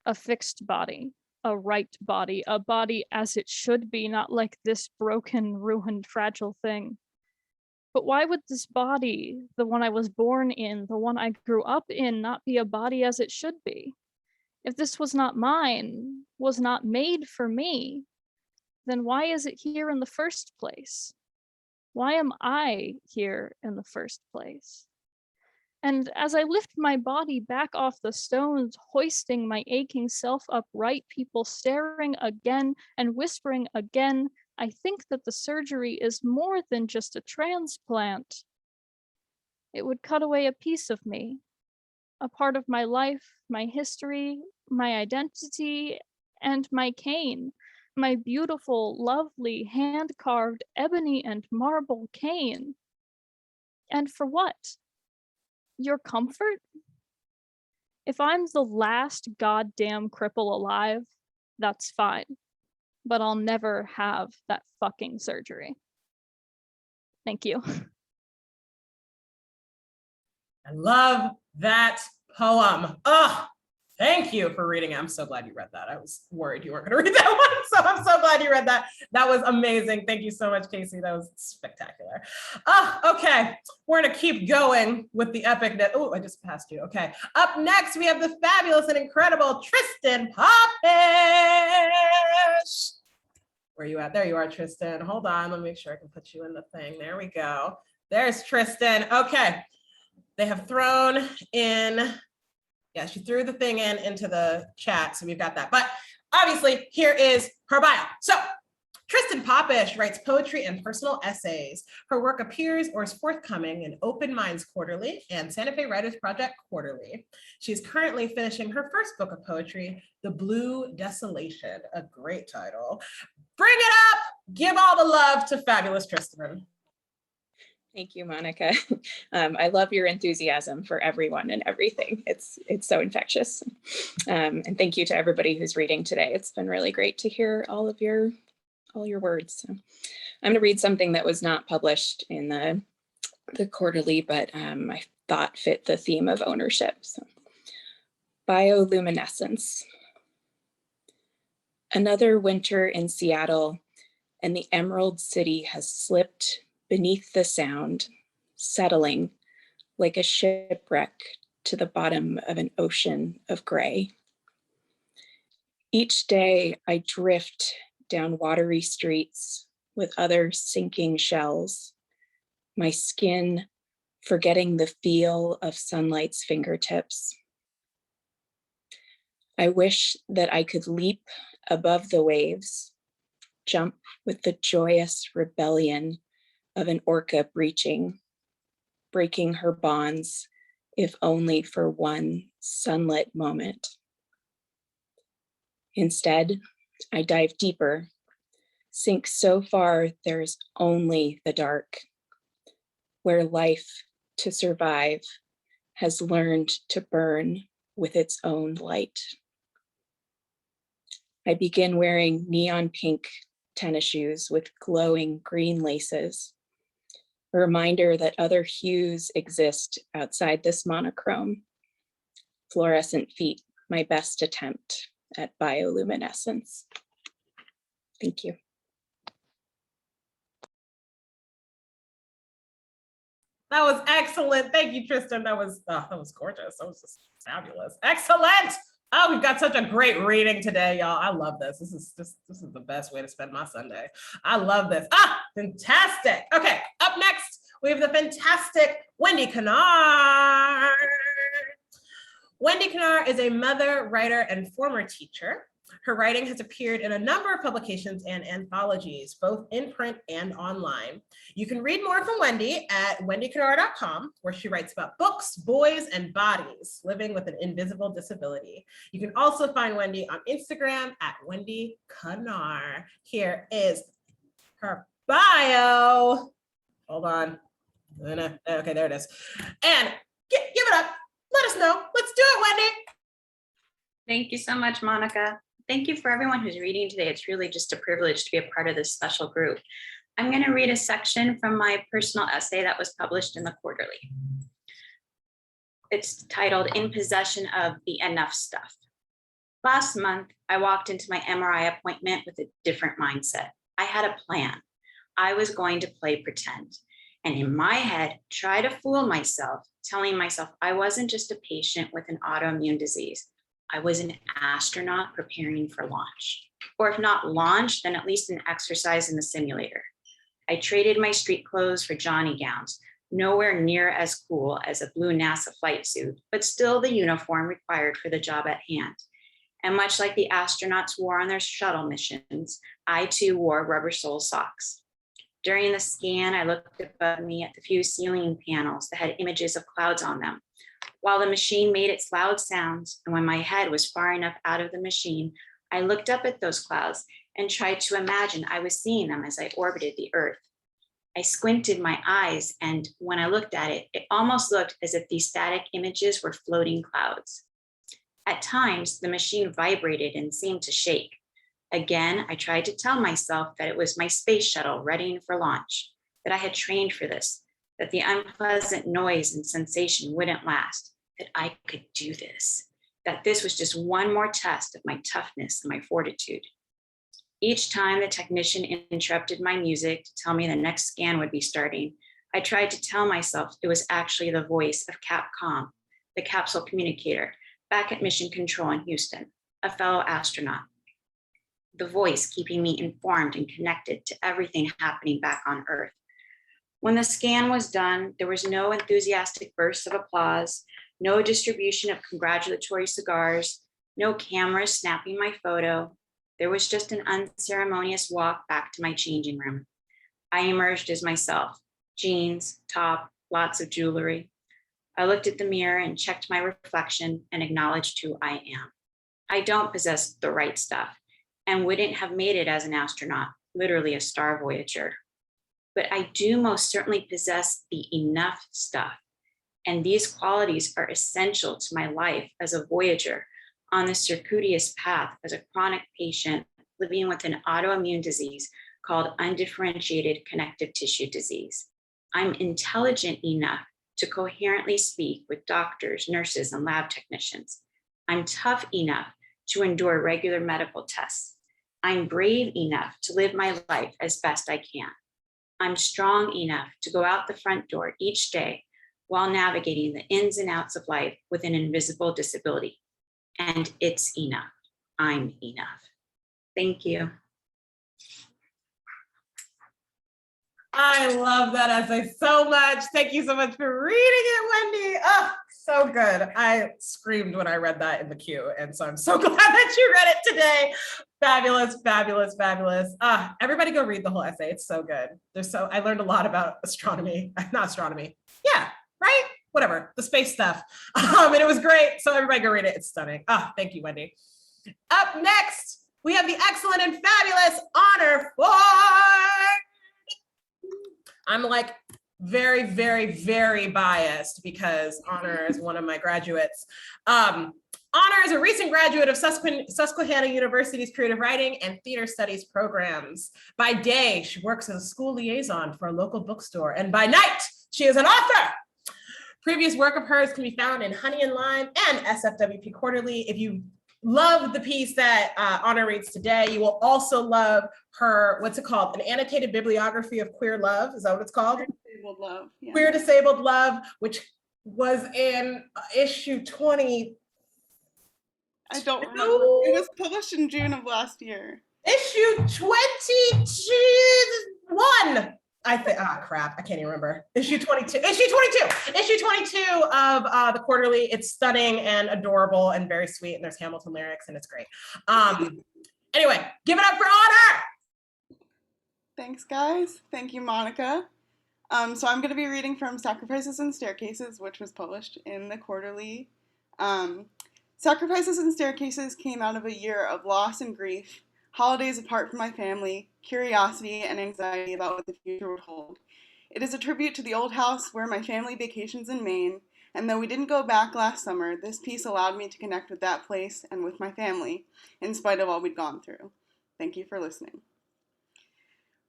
A fixed body, a right body, a body as it should be, not like this broken, ruined, fragile thing. But why would this body, the one I was born in, the one I grew up in, not be a body as it should be? If this was not mine, was not made for me, then why is it here in the first place? Why am I here in the first place? And as I lift my body back off the stones, hoisting my aching self upright, people staring again and whispering again, I think that the surgery is more than just a transplant. It would cut away a piece of me, a part of my life, my history, my identity, and my cane, my beautiful, lovely, hand-carved ebony and marble cane. And for what? Your comfort? If I'm the last goddamn cripple alive, that's fine. But I'll never have that fucking surgery. Thank you. I love that poem. Oh, thank you for reading it. I'm so glad you read that. I was worried you weren't going to read that one, so I'm so glad you read that. That was amazing. Thank you so much, Casey. That was spectacular. Okay, we're going to keep going with the epicness. Oh, I just passed you. Okay, up next, we have the fabulous and incredible Tristan Poppish. Where are you at? There you are, Tristan. Hold on. Let me make sure I can put you in the thing. There we go. There's Tristan. Okay. They have thrown in, yeah, she threw the thing into the chat, so we've got that. But obviously, here is her bio. So, Tristan Popish writes poetry and personal essays. Her work appears or is forthcoming in Open Minds Quarterly and Santa Fe Writers Project Quarterly. She's currently finishing her first book of poetry, The Blue Desolation, a great title. Bring it up, give all the love to fabulous Tristan. Thank you, Monica. I love your enthusiasm for everyone and everything. It's so infectious. And thank you to everybody who's reading today. It's been really great to hear all your words. So I'm going to read something that was not published in the quarterly, but I thought fit the theme of ownership. So, bioluminescence. Another winter in Seattle, and the Emerald City has slipped beneath the sound, settling like a shipwreck to the bottom of an ocean of gray. Each day I drift down watery streets with other sinking shells, my skin forgetting the feel of sunlight's fingertips. I wish that I could leap above the waves, jump with the joyous rebellion of an orca breaching, breaking her bonds, if only for one sunlit moment. Instead, I dive deeper, sink so far there's only the dark, where life, to survive, has learned to burn with its own light. I begin wearing neon pink tennis shoes with glowing green laces, a reminder that other hues exist outside this monochrome. Fluorescent feet, my best attempt at bioluminescence. Thank you. That was excellent. Thank you, Tristan. That was gorgeous. That was just fabulous. Excellent. Oh, we've got such a great reading today, y'all. I love this. This is the best way to spend my Sunday. I love this. Fantastic. Okay, up next, we have the fantastic Wendy Kannar. Wendy Kennar is a mother, writer, and former teacher. Her writing has appeared in a number of publications and anthologies, both in print and online. You can read more from Wendy at wendykannar.com, where she writes about books, boys, and bodies living with an invisible disability. You can also find Wendy on Instagram at Wendy Kannar. Here is her bio. Hold on. Okay, there it is. And give it up. Let us know. Let's do it, Wendy. Thank you so much, Monica. Thank you for everyone who's reading today. It's really just a privilege to be a part of this special group. I'm going to read a section from my personal essay that was published in the Quarterly. It's titled In Possession of the Enough Stuff. Last month, I walked into my MRI appointment with a different mindset. I had a plan. I was going to play pretend. And in my head, try to fool myself, telling myself I wasn't just a patient with an autoimmune disease. I was an astronaut preparing for launch. Or if not launch, then at least an exercise in the simulator. I traded my street clothes for Johnny gowns, nowhere near as cool as a blue NASA flight suit, but still the uniform required for the job at hand. And much like the astronauts wore on their shuttle missions, I too wore rubber sole socks. During the scan, I looked above me at the few ceiling panels that had images of clouds on them. While the machine made its loud sounds, and when my head was far enough out of the machine, I looked up at those clouds and tried to imagine I was seeing them as I orbited the Earth. I squinted my eyes, and when I looked at it, it almost looked as if these static images were floating clouds. At times, the machine vibrated and seemed to shake. Again, I tried to tell myself that it was my space shuttle readying for launch, that I had trained for this, that the unpleasant noise and sensation wouldn't last, that I could do this, that this was just one more test of my toughness and my fortitude. Each time the technician interrupted my music to tell me the next scan would be starting, I tried to tell myself it was actually the voice of Capcom, the capsule communicator, back at Mission Control in Houston, a fellow astronaut. The voice keeping me informed and connected to everything happening back on Earth. When the scan was done, there was no enthusiastic bursts of applause, no distribution of congratulatory cigars, no cameras snapping my photo. There was just an unceremonious walk back to my changing room. I emerged as myself, jeans, top, lots of jewelry. I looked at the mirror and checked my reflection and acknowledged who I am. I don't possess the right stuff and wouldn't have made it as an astronaut, literally a star voyager. But I do most certainly possess the enough stuff. And these qualities are essential to my life as a voyager on the circuitous path as a chronic patient living with an autoimmune disease called undifferentiated connective tissue disease. I'm intelligent enough to coherently speak with doctors, nurses, and lab technicians. I'm tough enough to endure regular medical tests. I'm brave enough to live my life as best I can. I'm strong enough to go out the front door each day while navigating the ins and outs of life with an invisible disability. And it's enough. I'm enough. Thank you. I love that essay so much. Thank you so much for reading it, Wendy. Oh, so good. I screamed when I read that in the queue. And so I'm so glad that you read it today. Fabulous, fabulous, fabulous. Everybody go read the whole essay. It's so good. I learned a lot about astronomy, not astronomy. Yeah, right? Whatever, the space stuff. And it was great. So everybody go read it. It's stunning. Thank you, Wendy. Up next, we have the excellent and fabulous Honor Ford. I'm like very, very, very biased because Honor is one of my graduates. Honor is a recent graduate of Susquehanna University's Creative Writing and Theater Studies programs. By day, she works as a school liaison for a local bookstore, and by night, she is an author. Previous work of hers can be found in Honey and Lime and SFWP Quarterly. If you love the piece that Honor reads today, you will also love her, what's it called? An annotated bibliography of queer love. Is that what it's called? Disabled Love. Yeah. Queer Disabled Love, which was in issue 20. I don't remember. It was published in June of last year. Issue 21 I think, crap, I can't even remember. Issue 22, issue 22 of the quarterly. It's stunning and adorable and very sweet, and there's Hamilton lyrics, and it's great. Anyway, give it up for Honor. Thanks, guys. Thank you, Monica. So I'm going to be reading from Sacrifices and Staircases, which was published in the quarterly. Sacrifices and Staircases came out of a year of loss and grief, holidays apart from my family, curiosity, and anxiety about what the future would hold. It is a tribute to the old house where my family vacations in Maine, and though we didn't go back last summer, this piece allowed me to connect with that place and with my family, in spite of all we'd gone through. Thank you for listening.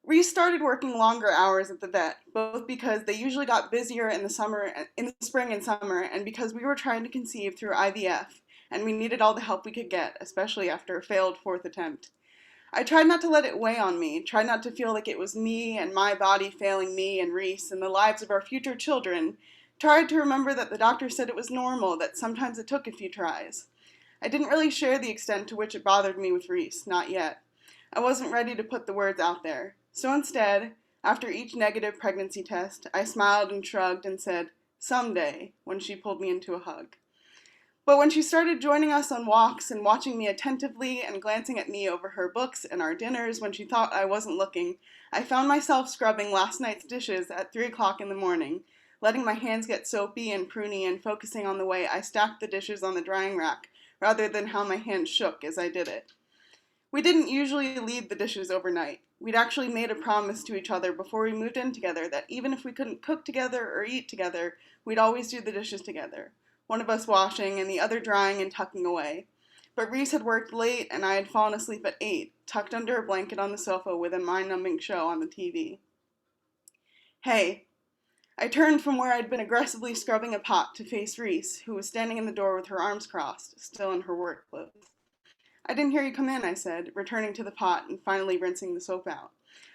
Reese started working longer hours at the vet, both because they usually got busier in the spring and summer, and because we were trying to conceive through IVF, and we needed all the help we could get, especially after a failed 4th attempt. I tried not to let it weigh on me, tried not to feel like it was me and my body failing me and Reese and the lives of our future children, tried to remember that the doctor said it was normal, that sometimes it took a few tries. I didn't really share the extent to which it bothered me with Reese, not yet. I wasn't ready to put the words out there. So instead, after each negative pregnancy test, I smiled and shrugged and said, "Someday," when she pulled me into a hug. But when she started joining us on walks and watching me attentively and glancing at me over her books and our dinners when she thought I wasn't looking, I found myself scrubbing last night's dishes at 3 o'clock in the morning, letting my hands get soapy and pruny and focusing on the way I stacked the dishes on the drying rack rather than how my hands shook as I did it. We didn't usually leave the dishes overnight. We'd actually made a promise to each other before we moved in together that even if we couldn't cook together or eat together, we'd always do the dishes together. One of us washing and the other drying and tucking away. But Reese had worked late and I had fallen asleep at 8, tucked under a blanket on the sofa with a mind-numbing show on the TV. "Hey." I turned from where I'd been aggressively scrubbing a pot to face Reese, who was standing in the door with her arms crossed, still in her work clothes. "I didn't hear you come in," I said, returning to the pot and finally rinsing the soap out.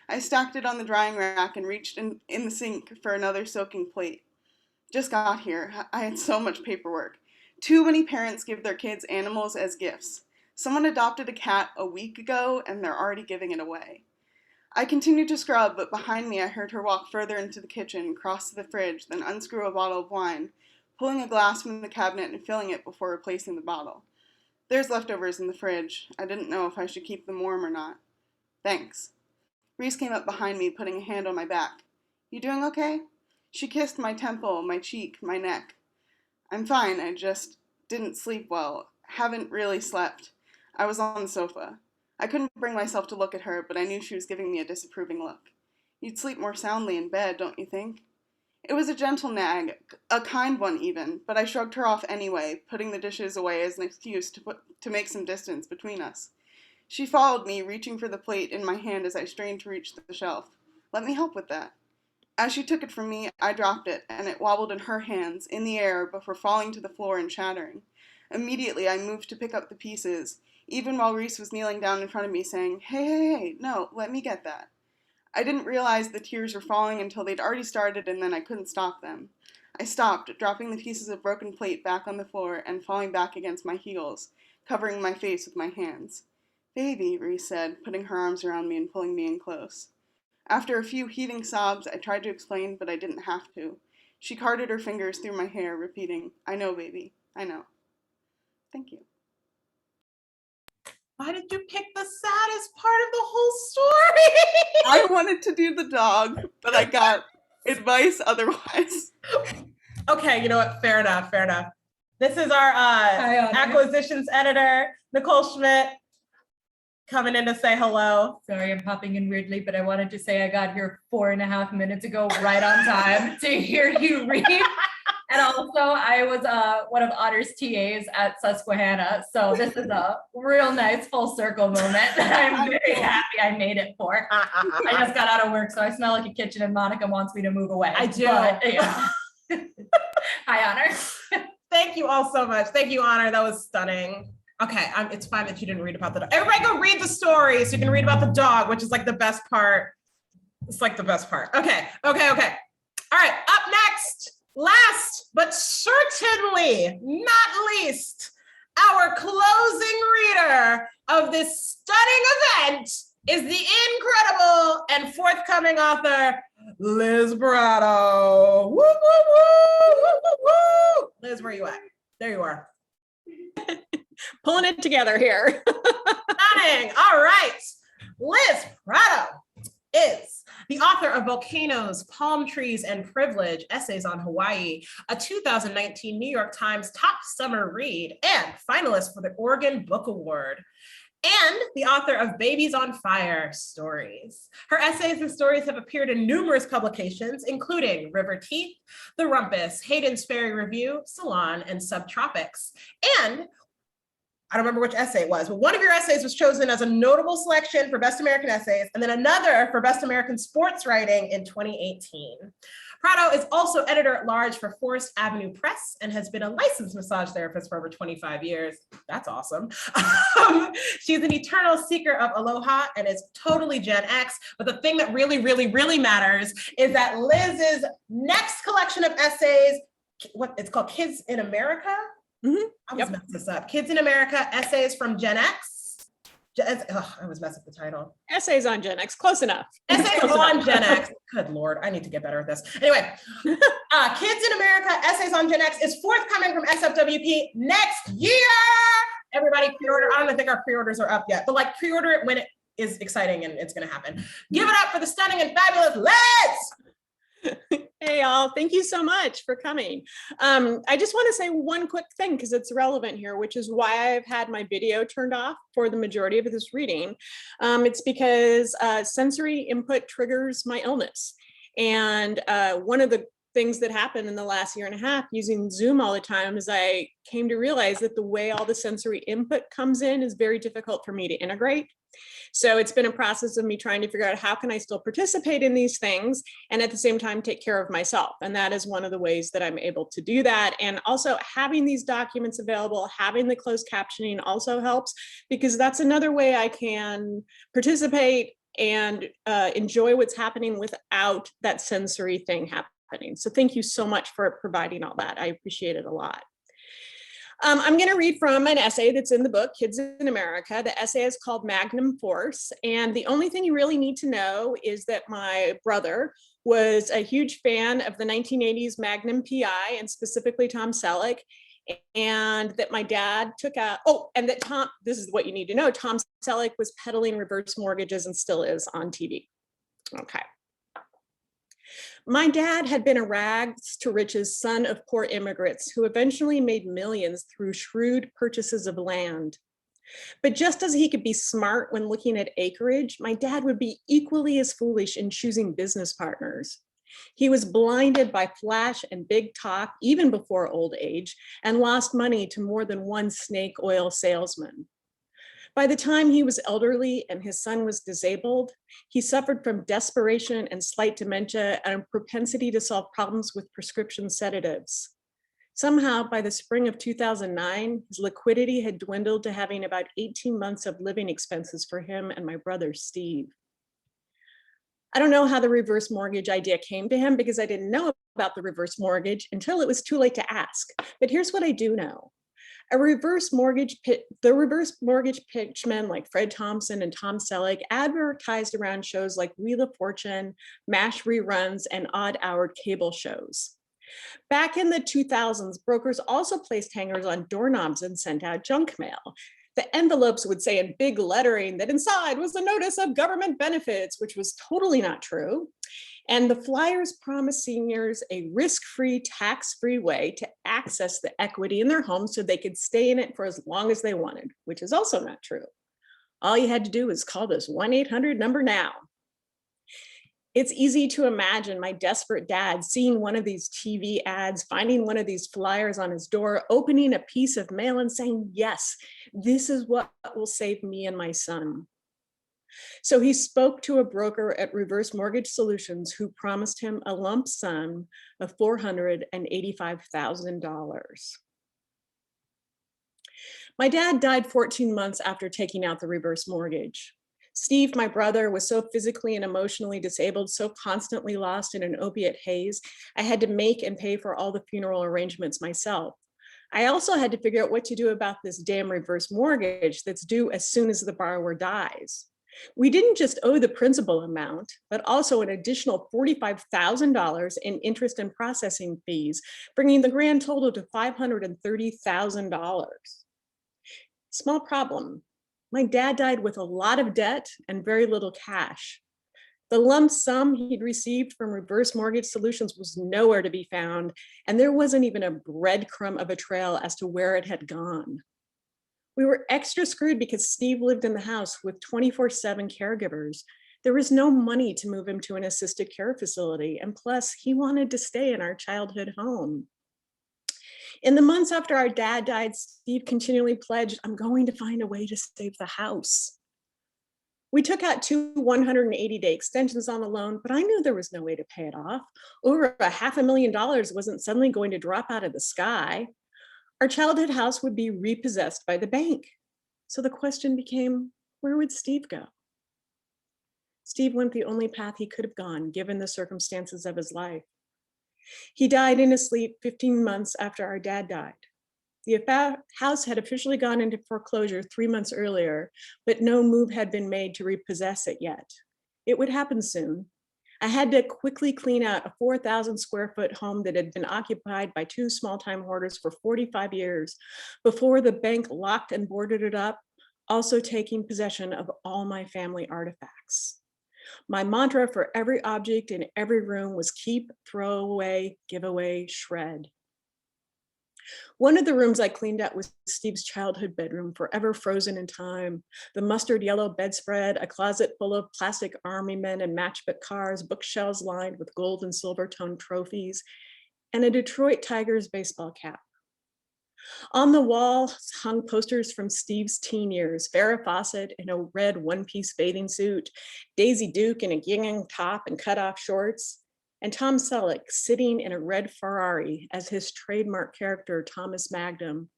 I stacked it on the drying rack and reached in the sink for another soaking plate. "Just got here. I had so much paperwork. Too many parents give their kids animals as gifts. Someone adopted a cat a week ago and they're already giving it away." I continued to scrub, but behind me I heard her walk further into the kitchen, cross to the fridge, then unscrew a bottle of wine, pulling a glass from the cabinet and filling it before replacing the bottle. "There's leftovers in the fridge. I didn't know if I should keep them warm or not." "Thanks." Reese came up behind me, putting a hand on my back. "You doing okay?" She kissed my temple, my cheek, my neck. "I'm fine, I just didn't sleep well. Haven't really slept. I was on the sofa." I couldn't bring myself to look at her, but I knew she was giving me a disapproving look. "You'd sleep more soundly in bed, don't you think?" It was a gentle nag, a kind one even, but I shrugged her off anyway, putting the dishes away as an excuse to make some distance between us. She followed me, reaching for the plate in my hand as I strained to reach the shelf. "Let me help with that." As she took it from me, I dropped it, and it wobbled in her hands, in the air, before falling to the floor and shattering. Immediately, I moved to pick up the pieces, even while Reese was kneeling down in front of me saying, Hey, no, let me get that." I didn't realize the tears were falling until they'd already started and then I couldn't stop them. I stopped, dropping the pieces of broken plate back on the floor and falling back against my heels, covering my face with my hands. "Baby," Reese said, putting her arms around me and pulling me in close. After a few heaving sobs, I tried to explain, but I didn't have to. She carted her fingers through my hair, repeating, "I know, baby, I know." Thank you. Why did you pick the saddest part of the whole story? I wanted to do the dog, but I got advice otherwise. Okay, you know what? Fair enough. This is our acquisitions editor, Nicole Schmidt, coming in to say hello. Sorry, I'm popping in weirdly, but I wanted to say I got here 4.5 minutes ago, right on time to hear you read. And also, I was one of Otter's TAs at Susquehanna, so this is a real nice full circle moment that I'm very happy I made it for. I just got out of work, so I smell like a kitchen, and Monica wants me to move away. I do. But, yeah. Hi, Honor. Thank you all so much. Thank you, Honor. That was stunning. Okay, it's fine that you didn't read about the dog. Everybody go read the story so you can read about the dog, which is like the best part. It's like the best part. Okay. All right, up next. Last, but certainly not least, our closing reader of this stunning event is the incredible and forthcoming author, Liz Burato. Woo, woo, woo, woo, woo, woo. Liz, where you at? There you are. Pulling it together here. Stunning. All right. Liz Prato is the author of Volcanoes, Palm Trees, and Privilege, Essays on Hawaii, a 2019 New York Times top summer read, and finalist for the Oregon Book Award, and the author of Babies on Fire Stories. Her essays and stories have appeared in numerous publications, including River Teeth, The Rumpus, Hayden's Fairy Review, Salon, and Subtropics. And I don't remember which essay it was, but one of your essays was chosen as a notable selection for Best American Essays, and then another for Best American Sports Writing in 2018. Prato is also editor-at-large for Forest Avenue Press and has been a licensed massage therapist for over 25 years. That's awesome. She's an eternal seeker of aloha and is totally Gen X, but the thing that really, really, really matters is that Liz's next collection of essays, what it's called Kids in America? Mm-hmm. I was messing this up. Kids in America, Essays from Gen X. I always mess up the title. Essays on Gen X, close enough. Essays on Gen X. Good Lord, I need to get better at this. Anyway, Kids in America, Essays on Gen X is forthcoming from SFWP next year. Everybody pre-order. I don't even think our pre-orders are up yet, but like pre-order it when it is exciting and it's gonna happen. Give it up for the stunning and fabulous Liz. Hey y'all, thank you so much for coming. I just want to say one quick thing because it's relevant here, which is why I've had my video turned off for the majority of this reading. It's because sensory input triggers my illness. And one of the things that happened in the last year and a half using Zoom all the time is I came to realize that the way all the sensory input comes in is very difficult for me to integrate. So it's been a process of me trying to figure out how can I still participate in these things and at the same time take care of myself. And that is one of the ways that I'm able to do that. And also having these documents available, having the closed captioning also helps because that's another way I can participate and enjoy what's happening without that sensory thing happening. So thank you so much for providing all that. I appreciate it a lot. I'm going to read from an essay that's in the book, Kids in America. The essay is called Magnum Force. And the only thing you really need to know is that my brother was a huge fan of the 1980s Magnum PI and specifically Tom Selleck. And that my dad took out, and that this is what you need to know, Tom Selleck was peddling reverse mortgages and still is on TV. Okay. My dad had been a rags to riches son of poor immigrants who eventually made millions through shrewd purchases of land. But just as he could be smart when looking at acreage, my dad would be equally as foolish in choosing business partners. He was blinded by flash and big talk even before old age and lost money to more than one snake oil salesman. By the time he was elderly and his son was disabled, he suffered from desperation and slight dementia and a propensity to solve problems with prescription sedatives. Somehow, by the spring of 2009, his liquidity had dwindled to having about 18 months of living expenses for him and my brother, Steve. I don't know how the reverse mortgage idea came to him because I didn't know about the reverse mortgage until it was too late to ask. But here's what I do know. The reverse mortgage pitchmen like Fred Thompson and Tom Selleck advertised around shows like Wheel of Fortune, MASH reruns, and odd-houred cable shows. Back in the 2000s, brokers also placed hangers on doorknobs and sent out junk mail. The envelopes would say in big lettering that inside was a notice of government benefits, which was totally not true. And the flyers promised seniors a risk-free, tax-free way to access the equity in their home so they could stay in it for as long as they wanted, which is also not true. All you had to do was call this 1-800 number now. It's easy to imagine my desperate dad seeing one of these TV ads, finding one of these flyers on his door, opening a piece of mail and saying, yes, this is what will save me and my son. So he spoke to a broker at Reverse Mortgage Solutions who promised him a lump sum of $485,000. My dad died 14 months after taking out the reverse mortgage. Steve, my brother, was so physically and emotionally disabled, so constantly lost in an opiate haze, I had to make and pay for all the funeral arrangements myself. I also had to figure out what to do about this damn reverse mortgage that's due as soon as the borrower dies. We didn't just owe the principal amount, but also an additional $45,000 in interest and processing fees, bringing the grand total to $530,000. Small problem. My dad died with a lot of debt and very little cash. The lump sum he'd received from Reverse Mortgage Solutions was nowhere to be found, and there wasn't even a breadcrumb of a trail as to where it had gone. We were extra screwed because Steve lived in the house with 24/7 caregivers. There was no money to move him to an assisted care facility, and plus he wanted to stay in our childhood home. In the months after our dad died, Steve continually pledged, "I'm going to find a way to save the house." We took out 2 180-day extensions on the loan, but I knew there was no way to pay it off. Over $500,000 wasn't suddenly going to drop out of the sky. Our childhood house would be repossessed by the bank. So the question became, where would Steve go? Steve went the only path he could have gone, given the circumstances of his life. He died in his sleep 15 months after our dad died. The house had officially gone into foreclosure 3 months earlier, but no move had been made to repossess it yet. It would happen soon. I had to quickly clean out a 4,000 square foot home that had been occupied by 2 small-time hoarders for 45 years before the bank locked and boarded it up, also taking possession of all my family artifacts. My mantra for every object in every room was keep, throw away, give away, shred. One of the rooms I cleaned out was Steve's childhood bedroom, forever frozen in time. The mustard yellow bedspread, a closet full of plastic army men and matchbook cars, bookshelves lined with gold and silver toned trophies, and a Detroit Tigers baseball cap. On the wall hung posters from Steve's teen years, Farrah Fawcett in a red one-piece bathing suit, Daisy Duke in a gingham top and cut-off shorts, and Tom Selleck sitting in a red Ferrari as his trademark character, Thomas Magnum.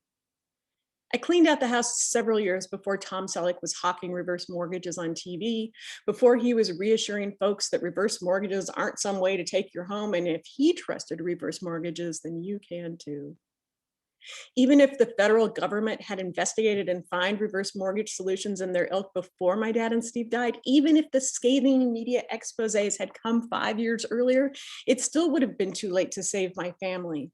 I cleaned out the house several years before Tom Selleck was hawking reverse mortgages on TV, before he was reassuring folks that reverse mortgages aren't some way to take your home, and if he trusted reverse mortgages, then you can too. Even if the federal government had investigated and fined Reverse Mortgage Solutions and their ilk before my dad and Steve died, even if the scathing media exposés had come 5 years earlier, it still would have been too late to save my family.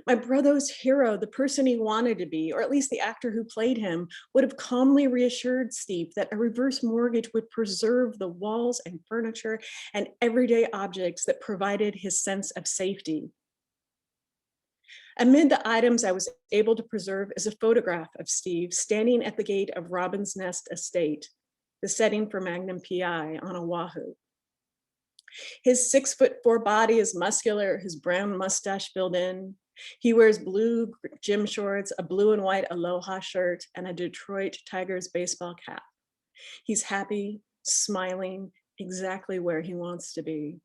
My brother's hero, the person he wanted to be, or at least the actor who played him, would have calmly reassured Steve that a reverse mortgage would preserve the walls and furniture and everyday objects that provided his sense of safety. Amid the items I was able to preserve is a photograph of Steve standing at the gate of Robin's Nest Estate, the setting for Magnum PI on Oahu. His 6'4" body is muscular, his brown mustache filled in. He wears blue gym shorts, a blue and white Aloha shirt, and a Detroit Tigers baseball cap. He's happy, smiling, exactly where he wants to be.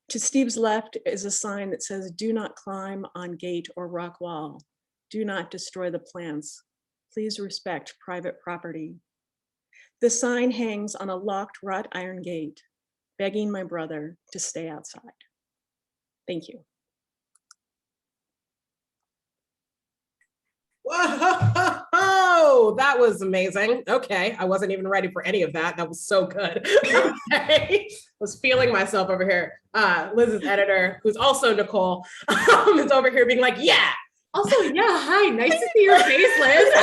To Steve's left is a sign that says, "Do not climb on gate or rock wall. Do not destroy the plants. Please respect private property." The sign hangs on a locked wrought iron gate, begging my brother to stay outside. Thank you. Whoa, that was amazing. Okay, I wasn't even ready for any of that. That was so good. Okay. I was feeling myself over here. Liz's editor, who's also Nicole, is over here being like, yeah. Also, yeah, hi, nice to see your face, Liz.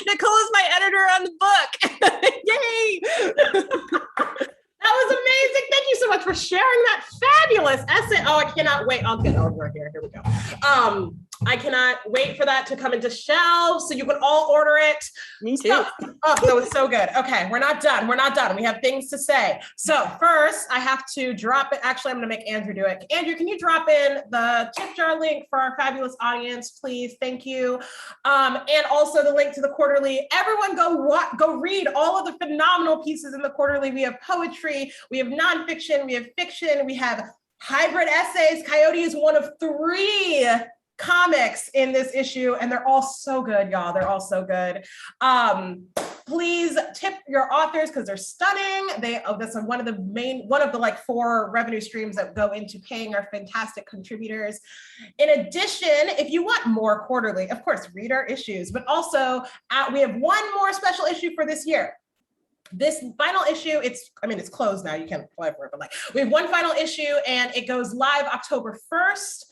Nicole is my editor on the book. Yay! That was amazing. Thank you so much for sharing that fabulous essay. Oh, I cannot wait. I'll get over here. Here we go. I cannot wait for that to come into shelves so you can all order it. Me too. So, oh, that was so good. Okay, we're not done. We're not done. We have things to say. So first, I have to drop it. Actually, I'm going to make Andrew do it. Andrew, can you drop in the tip jar link for our fabulous audience, please? Thank you. And also the link to the quarterly. Everyone go read all of the phenomenal pieces in the quarterly. We have poetry, we have nonfiction, we have fiction, we have hybrid essays. Coyote is one of 3 comics in this issue, and they're all so good, y'all. They're all so good. Please tip your authors because they're stunning. That's one of the like 4 revenue streams that go into paying our fantastic contributors. In addition, if you want more quarterly, of course, read our issues, but also we have one more special issue for this year. this final issue, it's closed now, you can't apply for it, but like we have one final issue and it goes live October 1st.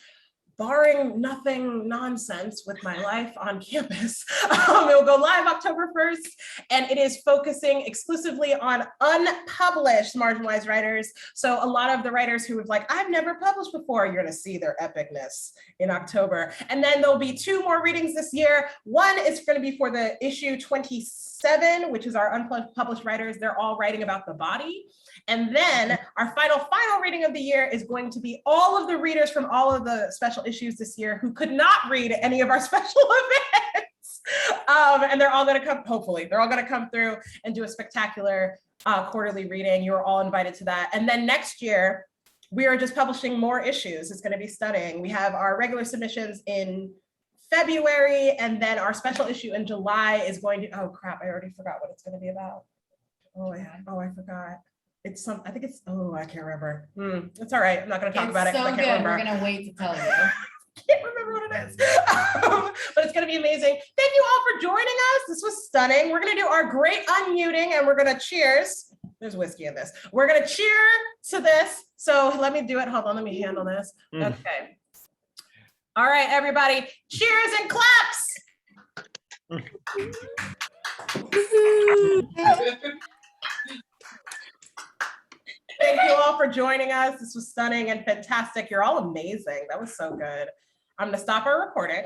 Barring nothing nonsense with my life on campus, it will go live October 1st, and it is focusing exclusively on unpublished marginalized writers. So a lot of the writers who have like, I've never published before, you're gonna see their epicness in October. And then there'll be 2 more readings this year. One is gonna be for the issue 27, which is our unpublished writers. They're all writing about the body. And then our final reading of the year is going to be all of the readers from all of the special issues this year who could not read any of our special events. And they're all going to come, hopefully, they're all going to come through and do a spectacular quarterly reading. You're all invited to that. And then next year, we are just publishing more issues. It's going to be stunning. We have our regular submissions in February, and then our special issue in July is going to, oh crap, I already forgot what it's going to be about. I forgot. It's I think it's, I can't remember. It's all right. I'm not going to talk about it. So I can't good. remember. We're going to wait to tell you. Can't remember what it is. But it's going to be amazing. Thank you all for joining us. This was stunning. We're going to do our great unmuting and we're going to cheers. There's whiskey in this. We're going to cheer to this. So let me do it. Hold on. Let me handle this. Okay. All right, everybody. Cheers and claps. Thank you all for joining us. This was stunning and fantastic. You're all amazing. That was so good. I'm going to stop our recording.